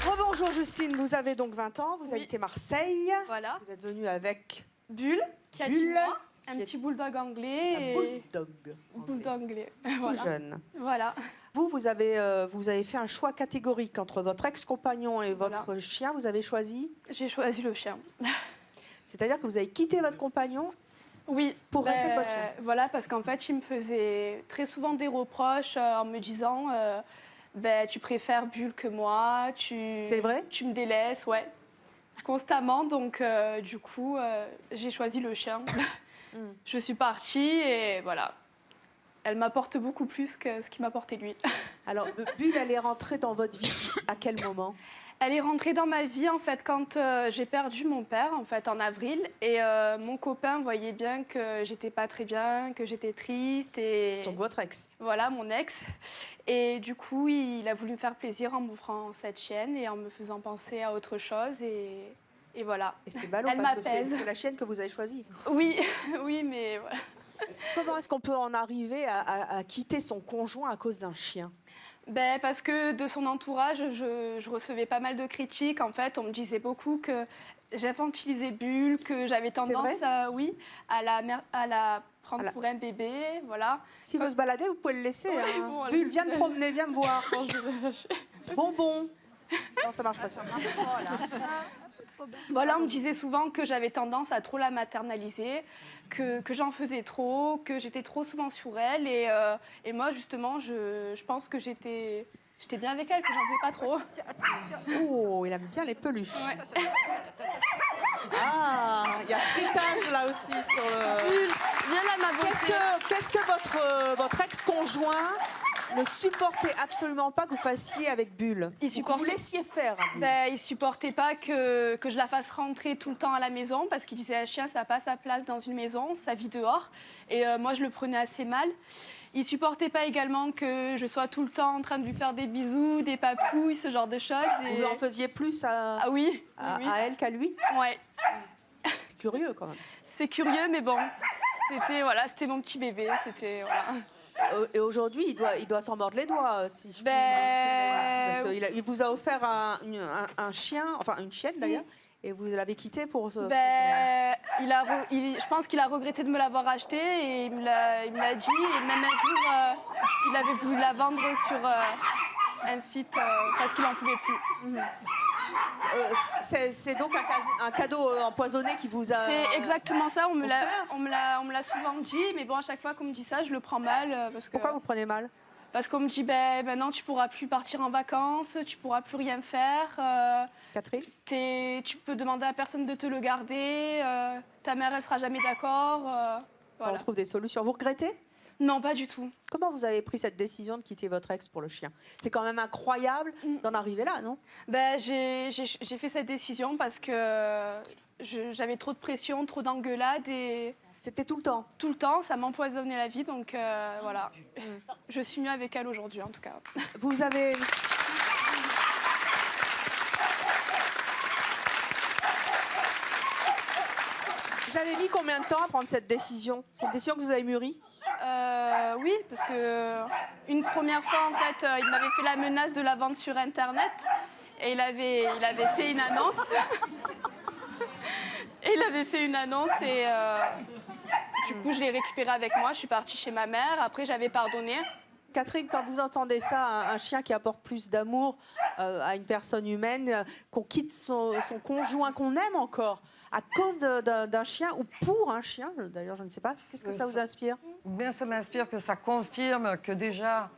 S6: Rebonjour Justine, vous avez donc 20 ans. Vous habitez Marseille.
S17: Voilà.
S6: Vous êtes venue avec
S17: Bulle, qui a 10 mois, un petit bulldog anglais.
S6: Un bulldog
S17: anglais.
S6: Tout jeune.
S17: Voilà.
S6: Vous avez fait un choix catégorique entre votre ex-compagnon et votre chien. Vous avez choisi?
S17: J'ai choisi le chien.
S6: C'est-à-dire que vous avez quitté votre compagnon?
S17: Oui.
S6: Pour rester avec votre chien?
S17: Voilà, parce qu'en fait, il me faisait très souvent des reproches en me disant tu préfères Bulle que moi.
S6: C'est vrai?
S17: Tu me délaisses, ouais. constamment. Donc, du coup, j'ai choisi le chien. Je suis partie et voilà. Elle m'apporte beaucoup plus que ce qu'il m'apportait lui.
S6: Alors, Bulle, elle est rentrée dans votre vie à quel moment?
S17: Elle est rentrée dans ma vie en fait quand j'ai perdu mon père en fait en avril et mon copain voyait bien que j'étais pas très bien, que j'étais triste et
S6: donc votre ex.
S17: Voilà mon ex et du coup il a voulu me faire plaisir en m'offrant cette chienne et en me faisant penser à autre chose et voilà.
S6: Et c'est ballot
S17: elle
S6: parce que
S17: m'apaise.
S6: c'est la chienne que vous avez choisie.
S17: Oui, oui mais voilà.
S6: Comment est-ce qu'on peut en arriver à quitter son conjoint à cause d'un chien?
S17: Ben, parce que de son entourage, je recevais pas mal de critiques. En fait, on me disait beaucoup que j'infantilisais Bulle, que j'avais tendance à la prendre pour un bébé. Voilà.
S6: Si vous se baladez, vous pouvez le laisser.
S17: Oui,
S6: hein.
S17: bon,
S6: Bulle, viens me promener, viens me voir.
S17: Bon,
S6: Bonbon. Non, ça marche pas ça.
S17: Voilà, on me disait souvent que j'avais tendance à trop la maternaliser, que j'en faisais trop, que j'étais trop souvent sur elle. Et moi, justement, je pense que j'étais bien avec elle, que j'en faisais pas trop.
S6: Oh, il aime bien les peluches.
S17: Ouais.
S6: Ah, il y a fritage là aussi sur le...
S17: Viens là, ma beauté.
S6: Qu'est-ce que votre ex-conjoint ne supportait absolument pas que vous fassiez avec Bulle? Que vous laissiez faire.
S17: Ben, il supportait pas que je la fasse rentrer tout le temps à la maison parce qu'il disait un chien ça n'a pas sa place dans une maison, ça vit dehors. Et moi je le prenais assez mal. Il supportait pas également que je sois tout le temps en train de lui faire des bisous, des papouilles, ce genre de choses.
S6: Vous lui en faisiez plus à elle qu'à lui?
S17: Ouais.
S6: C'est curieux quand même.
S17: C'est curieux mais bon, c'était mon petit bébé, c'était voilà.
S6: Et aujourd'hui, il doit s'en mordre les doigts, si je puis parce qu'il vous a offert un chien, enfin une chienne d'ailleurs, et vous l'avez quitté pour ce...
S17: Je pense qu'il a regretté de me l'avoir acheté et il me l'a dit. Et même un jour, il avait voulu la vendre sur un site parce qu'il n'en pouvait plus.
S6: C'est donc un cadeau empoisonné qui vous a...
S17: C'est exactement ça, on me l'a souvent dit, mais bon, à chaque fois qu'on me dit ça, je le prends mal.
S6: Pourquoi vous le prenez mal?
S17: Parce qu'on me dit, maintenant tu pourras plus partir en vacances, tu pourras plus rien faire.
S6: Catherine?
S17: Tu peux demander à personne de te le garder, ta mère elle sera jamais d'accord.
S6: On trouve des solutions. Vous regrettez?
S17: Non, pas du tout.
S6: Comment vous avez pris cette décision de quitter votre ex pour le chien? C'est quand même incroyable d'en arriver là, non?
S17: J'ai fait cette décision parce que j'avais trop de pression, trop d'engueulades et...
S6: C'était tout le temps?
S17: Tout le temps, ça m'empoisonnait la vie, donc voilà. Je suis mieux avec elle aujourd'hui, en tout cas.
S6: Vous avez... Vous avez mis combien de temps à prendre cette décision? C'est une décision que vous avez mûrie?
S17: Oui, parce que une première fois, en fait, il m'avait fait la menace de la vendre sur Internet et il avait fait une annonce. Et du coup, je l'ai récupéré avec moi. Je suis partie chez ma mère. Après, j'avais pardonné.
S6: Catherine, quand vous entendez ça, un chien qui apporte plus d'amour à une personne humaine, qu'on quitte son conjoint qu'on aime encore à cause d'un chien ou pour un chien, d'ailleurs, je ne sais pas, qu'est-ce que ça vous inspire?
S12: Bien, ça m'inspire que ça confirme que déjà,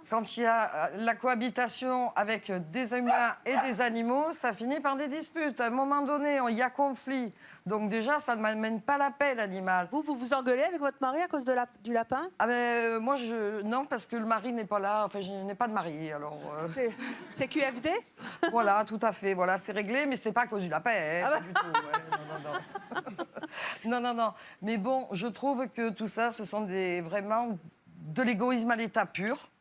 S12: quand il y a la cohabitation avec des humains et des animaux, ça finit par des disputes. À un moment donné, il y a conflit. Donc déjà, ça ne m'amène pas la paix, l'animal.
S6: Vous vous engueulez avec votre mari à cause du lapin?
S12: Moi, non, parce que le mari n'est pas là. Enfin, je n'ai pas de mari, alors...
S6: C'est QFD?
S12: Voilà, tout à fait. Voilà, c'est réglé, mais ce n'est pas à cause du lapin, hein, pas du tout. Ouais, non. Mais bon, je trouve que tout ça, ce sont vraiment de l'égoïsme à l'état pur.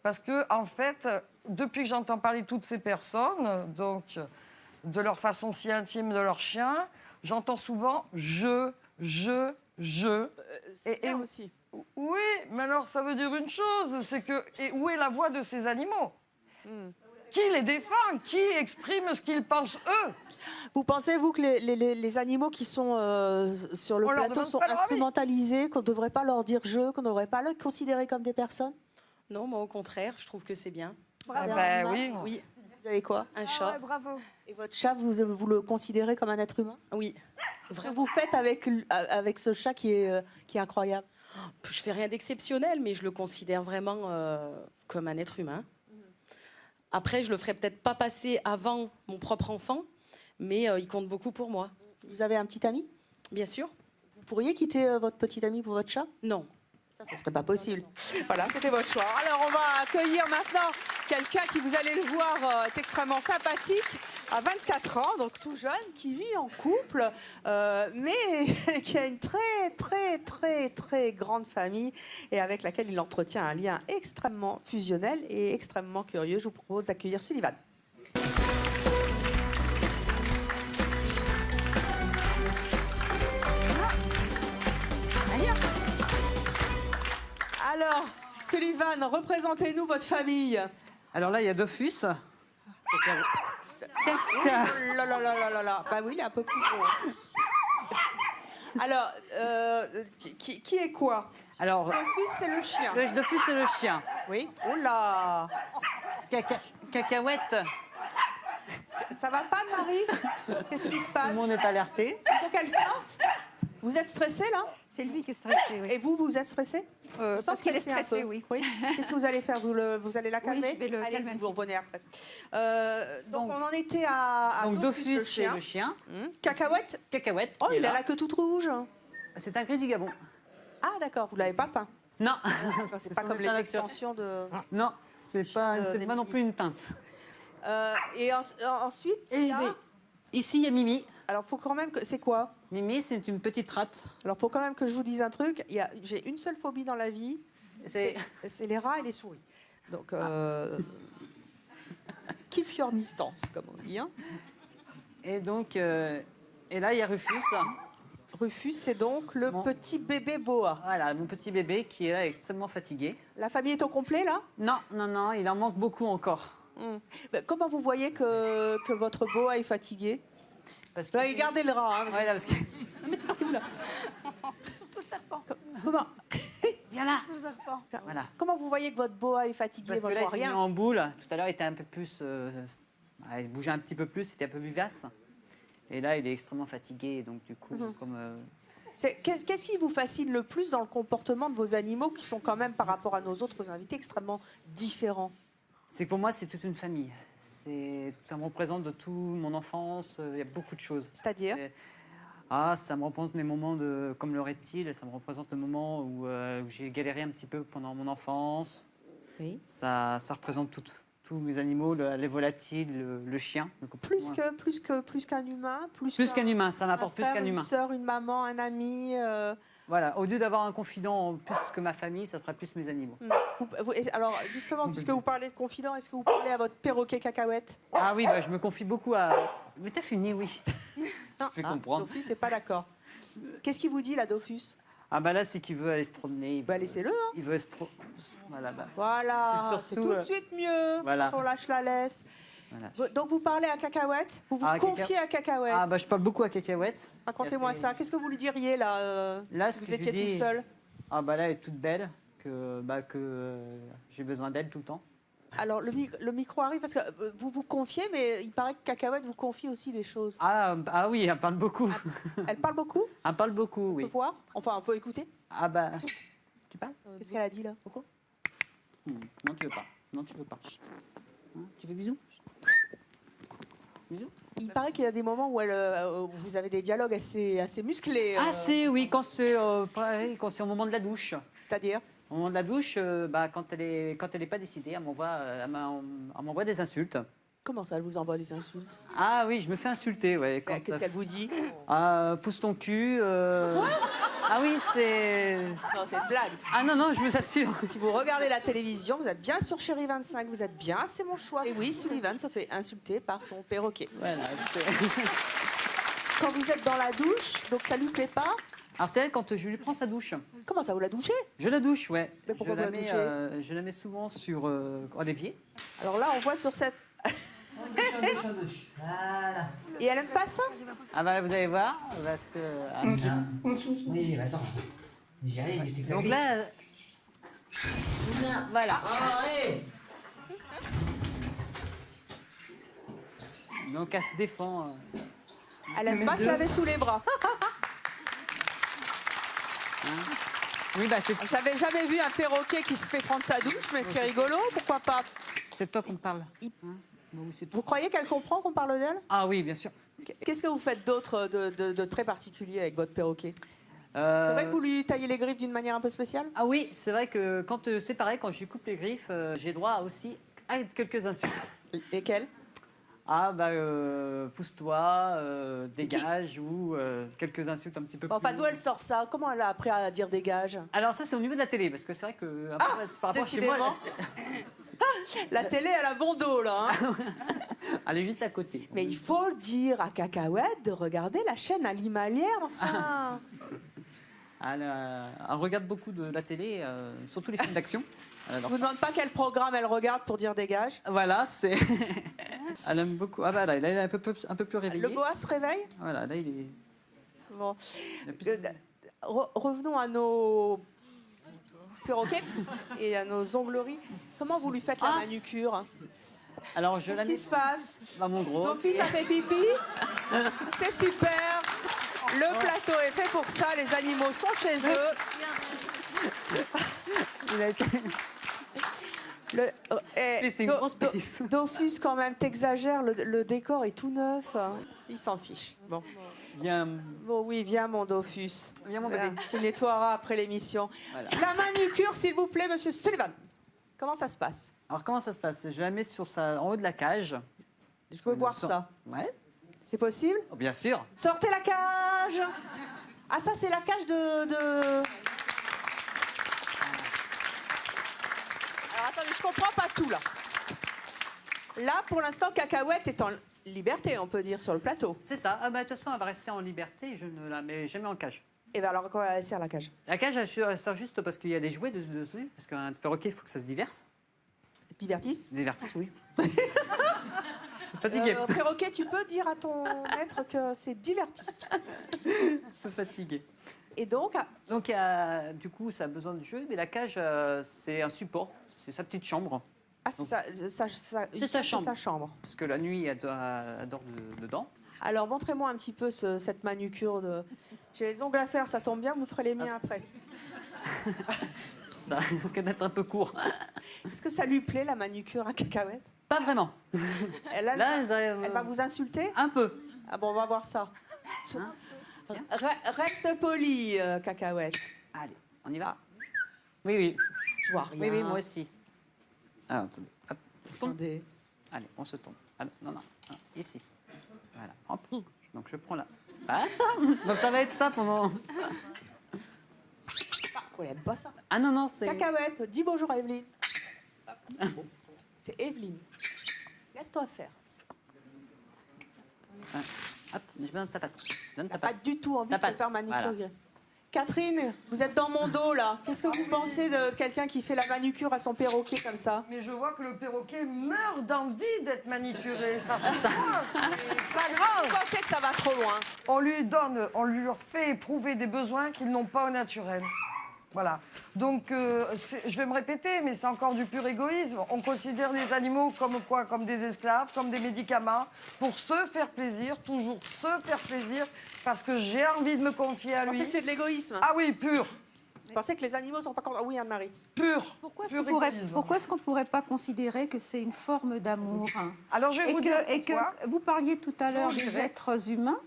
S12: Parce que, en fait, depuis que j'entends parler de toutes ces personnes, donc de leur façon si intime de leur chien, j'entends souvent je.
S6: C'est bien aussi.
S12: Oui, mais alors ça veut dire une chose, c'est que où est la voix de ces animaux? Qui les défend? Qui exprime ce qu'ils pensent eux?
S6: Vous pensez, vous, que les animaux qui sont sur le plateau sont instrumentalisés, qu'on ne devrait pas leur dire je, qu'on ne devrait pas les considérer comme des personnes?
S18: Non, moi au contraire, je trouve que c'est bien.
S6: Bravo.
S12: Oui.
S6: Vous avez quoi?
S18: Un chat.
S7: Ouais, bravo.
S6: Et votre chat, vous le considérez comme un être humain?
S18: Oui.
S6: Ce que vous faites avec ce chat qui est incroyable?
S18: Je fais rien d'exceptionnel, mais je le considère vraiment comme un être humain. Après, je le ferai peut-être pas passer avant mon propre enfant, mais il compte beaucoup pour moi.
S6: Vous avez un petit ami?
S18: Bien sûr.
S6: Vous pourriez quitter votre petit ami pour votre chat?
S18: Non.
S6: Ça serait pas possible. Voilà, c'était votre choix. Alors, on va accueillir maintenant quelqu'un qui, vous allez le voir, est extrêmement sympathique, à 24 ans, donc tout jeune, qui vit en couple, mais qui a une très grande famille et avec laquelle il entretient un lien extrêmement fusionnel et extrêmement curieux. Je vous propose d'accueillir Sullivan. Alors, Sullivan, représentez-nous votre famille.
S11: Alors là, il y a Dofus.
S6: Oh là là là là là là. Bah oui, il est un peu plus gros. Alors, qui est quoi?
S11: Alors,
S6: Dofus, c'est le chien.
S11: Dofus, c'est le chien.
S6: Oui. Oh là.
S11: Cacahuète.
S6: Ça va pas, Marie? Qu'est-ce qui se passe?
S11: Tout le monde est alerté.
S6: Il faut qu'elle sorte. Vous êtes stressée, là?
S9: C'est lui qui est stressé, oui.
S6: Et vous êtes stressée?
S9: Parce qu'il est stressé, oui.
S6: Qu'est-ce que vous allez faire? Vous allez la calmer?
S9: Oui, je vais le calmer un
S6: Allez-y,
S9: petit
S6: vous revenez après. Donc, on en était à
S11: Donc
S6: Dofus,
S11: Dofus, c'est le chien.
S6: Cacahuète?
S11: Cacahuète.
S6: Oh,
S11: qui est
S6: il a
S11: là.
S6: la queue toute rouge.
S11: C'est un gris du Gabon.
S6: Ah, d'accord, vous l'avez pas peint?
S11: Non.
S6: C'est pas comme les extensions de...
S11: Non, c'est pas non plus une teinte.
S6: Et ensuite,
S11: ici, il y a Mimi.
S6: Alors, faut quand même que... C'est quoi?
S11: Mimi, c'est une petite rate.
S6: Alors, faut quand même que je vous dise un truc. J'ai une seule phobie dans la vie, c'est les rats et les souris. Donc, keep your distance, comme on dit. Hein.
S11: Et donc, et là, il y a Rufus.
S6: Rufus, c'est donc le petit bébé boa.
S11: Voilà, mon petit bébé qui est là extrêmement fatigué.
S6: La famille est au complet, là?
S11: Non, il en manque beaucoup encore.
S6: Comment vous voyez que votre boa est fatigué?
S11: Parce que
S6: gardez le rat. Hein,
S11: ouais, là, parce que...
S6: Non, mais partez-vous là.
S7: Tout le serpent.
S6: Comment?
S11: Viens là.
S7: Tout le serpent.
S11: Voilà.
S6: Comment vous voyez que votre boa est fatigué?
S11: Parce
S6: Moi,
S11: que
S6: je
S11: là,
S6: vois
S11: il s'est mis
S6: rien.
S11: en boule. Tout à l'heure, il était un peu plus... il bougeait un petit peu plus, c'était un peu vivace. Et là, il est extrêmement fatigué. Donc, du coup, comme...
S6: Qu'est-ce qui vous fascine le plus dans le comportement de vos animaux qui sont quand même, par rapport à nos autres invités, extrêmement différents?
S11: C'est que pour moi, c'est toute une famille. Ça me représente de toute mon enfance. Il y a beaucoup de choses.
S6: C'est-à-dire?
S11: Ça me représente mes moments comme le reptile. Ça me représente le moment où j'ai galéré un petit peu pendant mon enfance.
S6: Oui.
S11: Ça représente tous mes animaux, les volatiles, le chien. Donc,
S6: Plus qu'un humain?
S11: Plus qu'un humain, ça m'apporte plus qu'un humain.
S6: Une sœur, une maman, un ami.
S11: Voilà, au lieu d'avoir un confident plus que ma famille, ça sera plus mes animaux.
S6: Alors, justement, puisque vous parlez de confident, est-ce que vous parlez à votre perroquet Cacahuète?
S11: Ah oui, je me confie beaucoup à... Mais t'as fini, oui. Je fais comprendre.
S6: Dofus n'est pas d'accord. Qu'est-ce qu'il vous dit, là, Dofus?
S11: Ah là, c'est qu'il veut aller se promener.
S6: Laissez-le. Hein.
S11: Il veut se
S6: Voilà, c'est tout de suite mieux.
S11: Voilà.
S6: On lâche la laisse. Voilà. Donc, vous parlez à Cacahuète? Vous vous confiez à Cacahuète?
S11: Je parle beaucoup à Cacahuète.
S6: Racontez-moi ça. Qu'est-ce que vous lui diriez, là, vous étiez tout seul?
S11: Là, elle est toute belle, que j'ai besoin d'elle tout le temps.
S6: Alors, le micro arrive parce que vous vous confiez, mais il paraît que Cacahuète vous confie aussi des choses.
S11: Ah oui, elle parle beaucoup.
S6: Elle parle beaucoup?
S11: Elle parle beaucoup, oui.
S6: On peut voir? Enfin, on peut écouter?
S11: Tu parles?
S6: Qu'est-ce qu'elle a dit, là?
S11: Non, tu veux pas. Non, tu veux pas. Tu veux bisous? Bisous?
S6: Il paraît qu'il y a des moments où vous avez des dialogues assez musclés.
S11: Assez, oui, quand c'est au moment de la douche.
S6: C'est-à-dire?
S11: Au moment de la douche, quand elle est pas décidée, elle m'envoie des insultes.
S6: Comment ça, elle vous envoie des insultes?
S11: Ah oui, je me fais insulter, ouais.
S6: Qu'est-ce qu'elle vous dit?
S11: Pousse ton cul. Ah oui, c'est...
S6: Non, c'est une blague.
S11: Ah non, je vous assure.
S6: Si vous regardez la télévision, vous êtes bien sur Chérie 25, vous êtes bien, c'est mon choix. Et oui, Sullivan se fait insulter par son perroquet.
S11: Voilà,
S6: Quand vous êtes dans la douche, donc ça lui plaît pas?
S11: Alors c'est elle quand je lui prends sa douche.
S6: Comment ça, vous la douchez?
S11: Je la douche, ouais.
S6: Mais pourquoi vous la douchez?
S11: Je la mets souvent sur en l'évier.
S6: Alors là, on voit sur cette...
S11: Voilà.
S6: Et elle aime pas ça?
S11: Vous allez voir. Parce que,
S19: Oui, attends. J'y arrive, mais c'est que ça
S11: donc
S19: glisse.
S11: là... Voilà. Donc elle se défend.
S6: Elle aime pas se laver sous les bras.
S11: Oui, c'est...
S6: J'avais jamais vu un perroquet qui se fait prendre sa douche, mais c'est rigolo, pourquoi pas?
S11: C'est toi qu'on parle.
S6: Vous croyez qu'elle comprend qu'on parle d'elle?
S11: Ah oui, bien sûr.
S6: Qu'est-ce que vous faites d'autre de très particulier avec votre perroquet? C'est
S11: Euh,
S6: vrai que vous lui taillez les griffes d'une manière un peu spéciale?
S11: Ah oui, c'est vrai que quand c'est pareil, quand je lui coupe les griffes, j'ai droit aussi à quelques insultes.
S6: Lesquelles?
S11: Ah bah pousse-toi, dégage ou quelques insultes un petit peu
S6: Enfin,
S11: plus...
S6: d'où elle sort ça? Comment elle a appris à dire dégage?
S11: Alors ça c'est au niveau de la télé, parce que c'est vrai que par rapport à chez moi,
S6: La télé, elle a bon dos, là. Hein.
S11: elle est juste à côté.
S6: Mais il faut le dire à Cacahuète de regarder la chaîne animalière, enfin.
S11: Elle regarde beaucoup de la télé, surtout les films d'action.
S6: Je vous demande pas quel programme elle regarde pour dire dégage.
S11: Voilà, c'est... Elle aime beaucoup. Ah bah là, il est un peu plus réveillé.
S6: Le boa se réveille?
S11: Voilà, là il est...
S6: Bon. Revenons à nos perroquets et à nos ongleries. Comment vous lui faites la manucure?
S11: Alors je la
S6: Qu'est-ce
S11: mets
S6: qui se passe?
S11: dans mon gros.
S6: Ton fils a fait pipi? C'est super. Le plateau est fait pour ça. Les animaux sont chez eux.
S11: Il a été... c'est une grosse piste.
S6: Dofus, quand même, t'exagères. Le décor est tout neuf. Il s'en fiche. Bon.
S11: Viens.
S6: Bon, oui, viens, mon Dofus.
S11: Viens, mon bébé.
S6: Tu nettoieras après l'émission.
S11: Voilà.
S6: La manucure, s'il vous plaît, monsieur Sullivan. Comment ça se passe?
S11: Alors comment ça se passe? Je la mets en haut de la cage.
S6: Je veux voir ça.
S11: Ouais.
S6: C'est possible?
S11: Oh, bien sûr.
S6: Sortez la cage. Ah, ça, c'est la cage de... Alors, attendez, je comprends pas tout, là. Là, pour l'instant, Cacahuète est en liberté, on peut dire, sur le plateau.
S11: C'est ça. Ah, bah, de toute façon, elle va rester en liberté. Je ne la mets jamais en cage.
S6: Et bien alors, comment elle sert, la cage?
S11: La cage, elle sert juste parce qu'il y a des jouets dessus. Parce qu'un perroquet, il faut que ça se diverse.
S6: Se divertisse?
S11: Se divertisse, oui. Fatigué.
S6: Perroquet, tu peux dire à ton maître que c'est divertisse.
S11: Un peu fatigué.
S6: Et donc
S11: Donc, du coup, ça a besoin de jeu. Mais la cage, c'est un support. C'est sa petite chambre.
S6: Ah, c'est
S11: C'est sa chambre. Parce que la nuit, elle dort dedans.
S6: Alors, montrez-moi un petit peu cette manucure de... J'ai les ongles à faire, ça tombe bien, vous ferez les miens après.
S11: Ça risque d'être un peu court.
S6: Est-ce que ça lui plaît, la manucure à Cacahuète?
S11: Pas vraiment.
S6: Elle va vous insulter?
S11: Un peu.
S6: Ah bon, on va voir ça. Reste poli, Cacahuète.
S11: Allez, on y va. Oui, oui.
S6: Je vois rien.
S11: Oui, oui, moi aussi. Alors, attendez. Hop.
S6: Attendez.
S11: Allez, on se tourne. Ah, non, ici. Voilà. Hop. Donc, je prends la patte. Donc, ça va être ça pendant...
S6: elle aime pas ça.
S11: Ah non, c'est...
S6: Cacahuète, dis bonjour à Evelyne. C'est Evelyne. Laisse-toi faire.
S11: Hop, je donne ta patte.
S6: Pas du tout envie de se faire manicurer.
S11: Voilà.
S6: Catherine, vous êtes dans mon dos, là. Qu'est-ce que vous pensez de quelqu'un qui fait la manucure à son perroquet comme ça?
S12: Mais je vois que le perroquet meurt d'envie d'être manicuré. Ça se passe, c'est pas grave.
S6: Vous pensez que ça va trop loin?
S12: On lui fait éprouver des besoins qu'ils n'ont pas au naturel. Voilà. Donc, je vais me répéter, mais c'est encore du pur égoïsme. On considère les animaux comme quoi? Comme des esclaves, comme des médicaments, pour se faire plaisir, toujours se faire plaisir, parce que j'ai envie de me confier à lui.
S6: Vous pensez que c'est de l'égoïsme?
S12: Ah oui, pur.
S6: Vous pensez que les animaux sont pas contents? Oui, Anne-Marie.
S12: Pur.
S9: Pourquoi est-ce qu'on ne pourrait pas considérer que c'est une forme d'amour?
S12: Alors, je vais vous dire
S9: et que vous parliez tout à l'heure des êtres humains,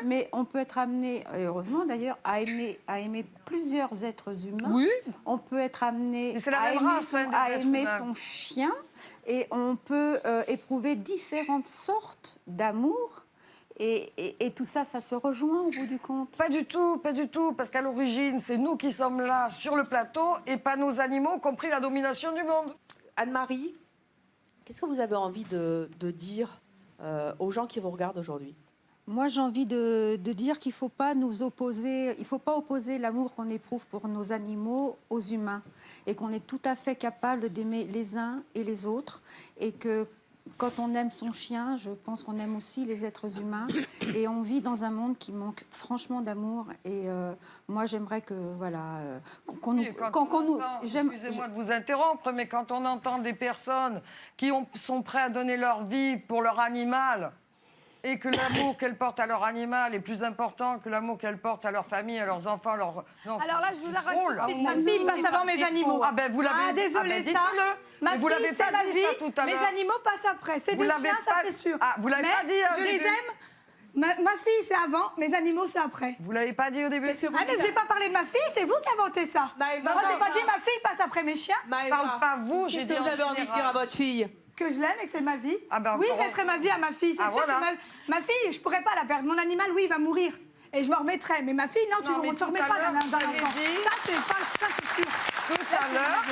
S9: mais on peut être amené, et heureusement d'ailleurs, à aimer plusieurs êtres humains.
S12: Oui.
S9: On peut être amené
S12: c'est la
S9: à
S12: même
S9: aimer,
S12: race,
S9: à
S12: des
S9: aimer
S12: êtres
S9: son chien, et on peut éprouver différentes sortes d'amour. Et tout ça, ça se rejoint au bout du compte?
S12: Pas du tout, parce qu'à l'origine, c'est nous qui sommes là sur le plateau et pas nos animaux qui ont pris la domination du monde.
S6: Anne-Marie, qu'est-ce que vous avez envie de dire aux gens qui vous regardent aujourd'hui?
S9: Moi, j'ai envie de dire qu'il ne faut pas nous opposer, il faut pas opposer l'amour qu'on éprouve pour nos animaux aux humains, et qu'on est tout à fait capable d'aimer les uns et les autres, et que quand on aime son chien, je pense qu'on aime aussi les êtres humains. Et on vit dans un monde qui manque franchement d'amour. Et moi, j'aimerais que, voilà, qu'on nous...
S12: Excusez-moi de vous interrompre, mais quand on entend des personnes qui sont prêtes à donner leur vie pour leur animal, et que l'amour qu'elles portent à leur animal est plus important que l'amour qu'elles portent à leur famille, à leurs enfants, leurs... Non,
S7: Alors là, je vous arrête tout de
S12: là.
S7: suite. Ma fille passe avant mes animaux.
S12: Ah ben, vous l'avez...
S7: Ah, désolée,
S12: ah ben,
S7: ça.
S12: dites-le.
S7: Ma
S12: Mais vous
S7: fille,
S12: l'avez
S7: c'est
S12: pas
S7: ma
S12: dit
S7: vie.
S12: ça tout à l'heure.
S7: Mes animaux passent après. C'est
S12: Vous
S7: des
S12: l'avez
S7: chiens, ça
S12: pas-
S7: c'est sûr.
S12: Ah, vous l'avez
S7: Mais
S12: pas dit, hein,
S7: je
S12: au
S7: les
S12: début.
S7: aime. Ma fille, c'est avant, mes animaux, c'est après.
S12: Vous l'avez pas dit au début?
S7: Ah, mais j'ai pas parlé de ma fille, c'est vous qui inventez ça.
S6: Maëva,
S7: Moi, j'ai pas dit ma fille passe après mes chiens.
S12: Parle pas vous, j'ai
S6: Qu'est-ce
S12: dit
S6: que vous avez envie de dire à votre fille?
S7: Que je l'aime et que c'est ma vie.
S12: Ah ben,
S7: oui,
S12: encore-
S7: je laisserai ma vie à ma fille. C'est
S12: Ah,
S7: sûr
S12: voilà.
S7: que ma fille, je pourrais pas la perdre. Mon animal, oui, il va mourir. Et je me remettrai. Mais ma fille, non,
S12: Non, mais
S7: on ne se
S12: tout
S7: remet
S12: à
S7: pas
S12: l'heure,
S7: dans
S12: vous avez
S7: l'enfant.
S12: dit-
S7: Ça, c'est sûr.
S12: Tout à l'heure,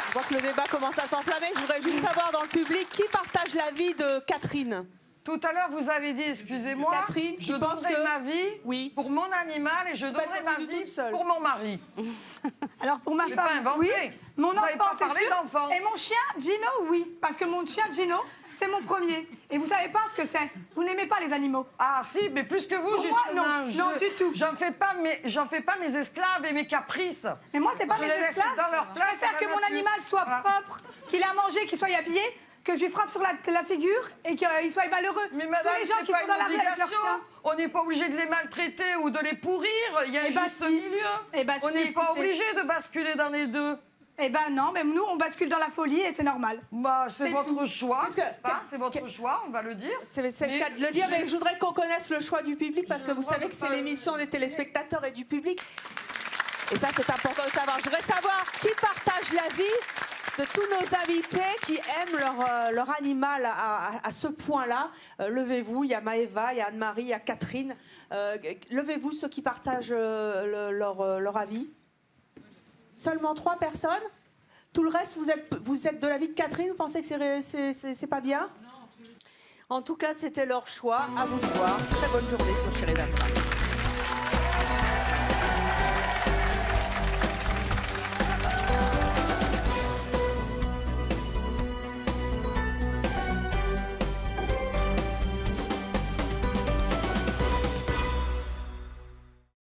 S6: On voit que le débat commence à s'enflammer. Je voudrais juste savoir dans le public qui partage l'avis de Catherine.
S12: tout à l'heure, vous avez dit, excusez-moi,
S6: Catherine,
S12: je
S6: tu penses
S12: donnerai
S6: que-
S12: ma vie pour mon animal et je donnerai ma vie pour mon mari.
S7: Alors pour ma
S12: J'ai
S7: femme,
S12: pas inventé.
S7: oui. Mon
S12: Vous avez pas
S7: enfant, c'est
S12: parlé
S7: sûr.
S12: d'enfant.
S7: Et mon chien, Gino, oui. Parce que mon chien, Gino, c'est mon premier. Et vous savez pas ce que c'est. Vous n'aimez pas les animaux.
S12: Ah si, mais plus que vous,
S7: Pour moi,
S12: justement.
S7: non, du tout.
S12: J'en fais pas mes esclaves et mes caprices.
S7: Mais moi, c'est pas
S12: Je
S7: mes
S12: les laisse
S7: esclaves.
S12: dans leur
S7: Je
S12: place
S7: préfère
S12: à
S7: que
S12: la
S7: mon
S12: nature.
S7: animal soit
S12: Voilà.
S7: propre, qu'il ait à manger, qu'il soit habillé, que je lui frappe sur la figure et qu'il soit malheureux.
S12: Mais
S7: Tous
S12: madame,
S7: les gens
S12: c'est
S7: qui
S12: pas
S7: sont dans la
S12: une
S7: rue avec leurs
S12: obligation.
S7: chiens.
S12: On n'est pas obligé de les maltraiter ou de les pourrir. Il y a
S7: Eh ben
S12: juste
S7: si.
S12: un milieu.
S7: Eh ben
S12: On
S7: si,
S12: n'est pas
S7: écoutez.
S12: obligé de basculer dans les deux.
S7: Eh ben non, même nous, on bascule dans la folie et c'est normal.
S12: Bah, c'est
S7: C'est
S12: votre
S7: tout.
S12: choix,
S6: Qu'est-ce que-
S12: n'est-ce pas? C'est votre choix, on va le dire.
S6: C'est le
S12: Mais
S6: cas de le dire, mais je voudrais qu'on connaisse le choix du public parce que vous
S12: crois
S6: savez
S12: que
S6: que c'est
S12: pas-
S6: l'émission des téléspectateurs et du public. Et ça, c'est important de savoir. Je voudrais savoir qui partage l'avis de tous nos invités qui aiment leur animal à ce point-là. Levez-vous, il y a Maëva, il y a Anne-Marie, il y a Catherine. Levez-vous, ceux qui partagent leur avis. Seulement 3 personnes. Tout le reste, vous êtes de l'avis de Catherine. Vous pensez que c'est pas bien? En tout cas, c'était leur choix. À vous de voir. Très bonne journée sur Chérie 25.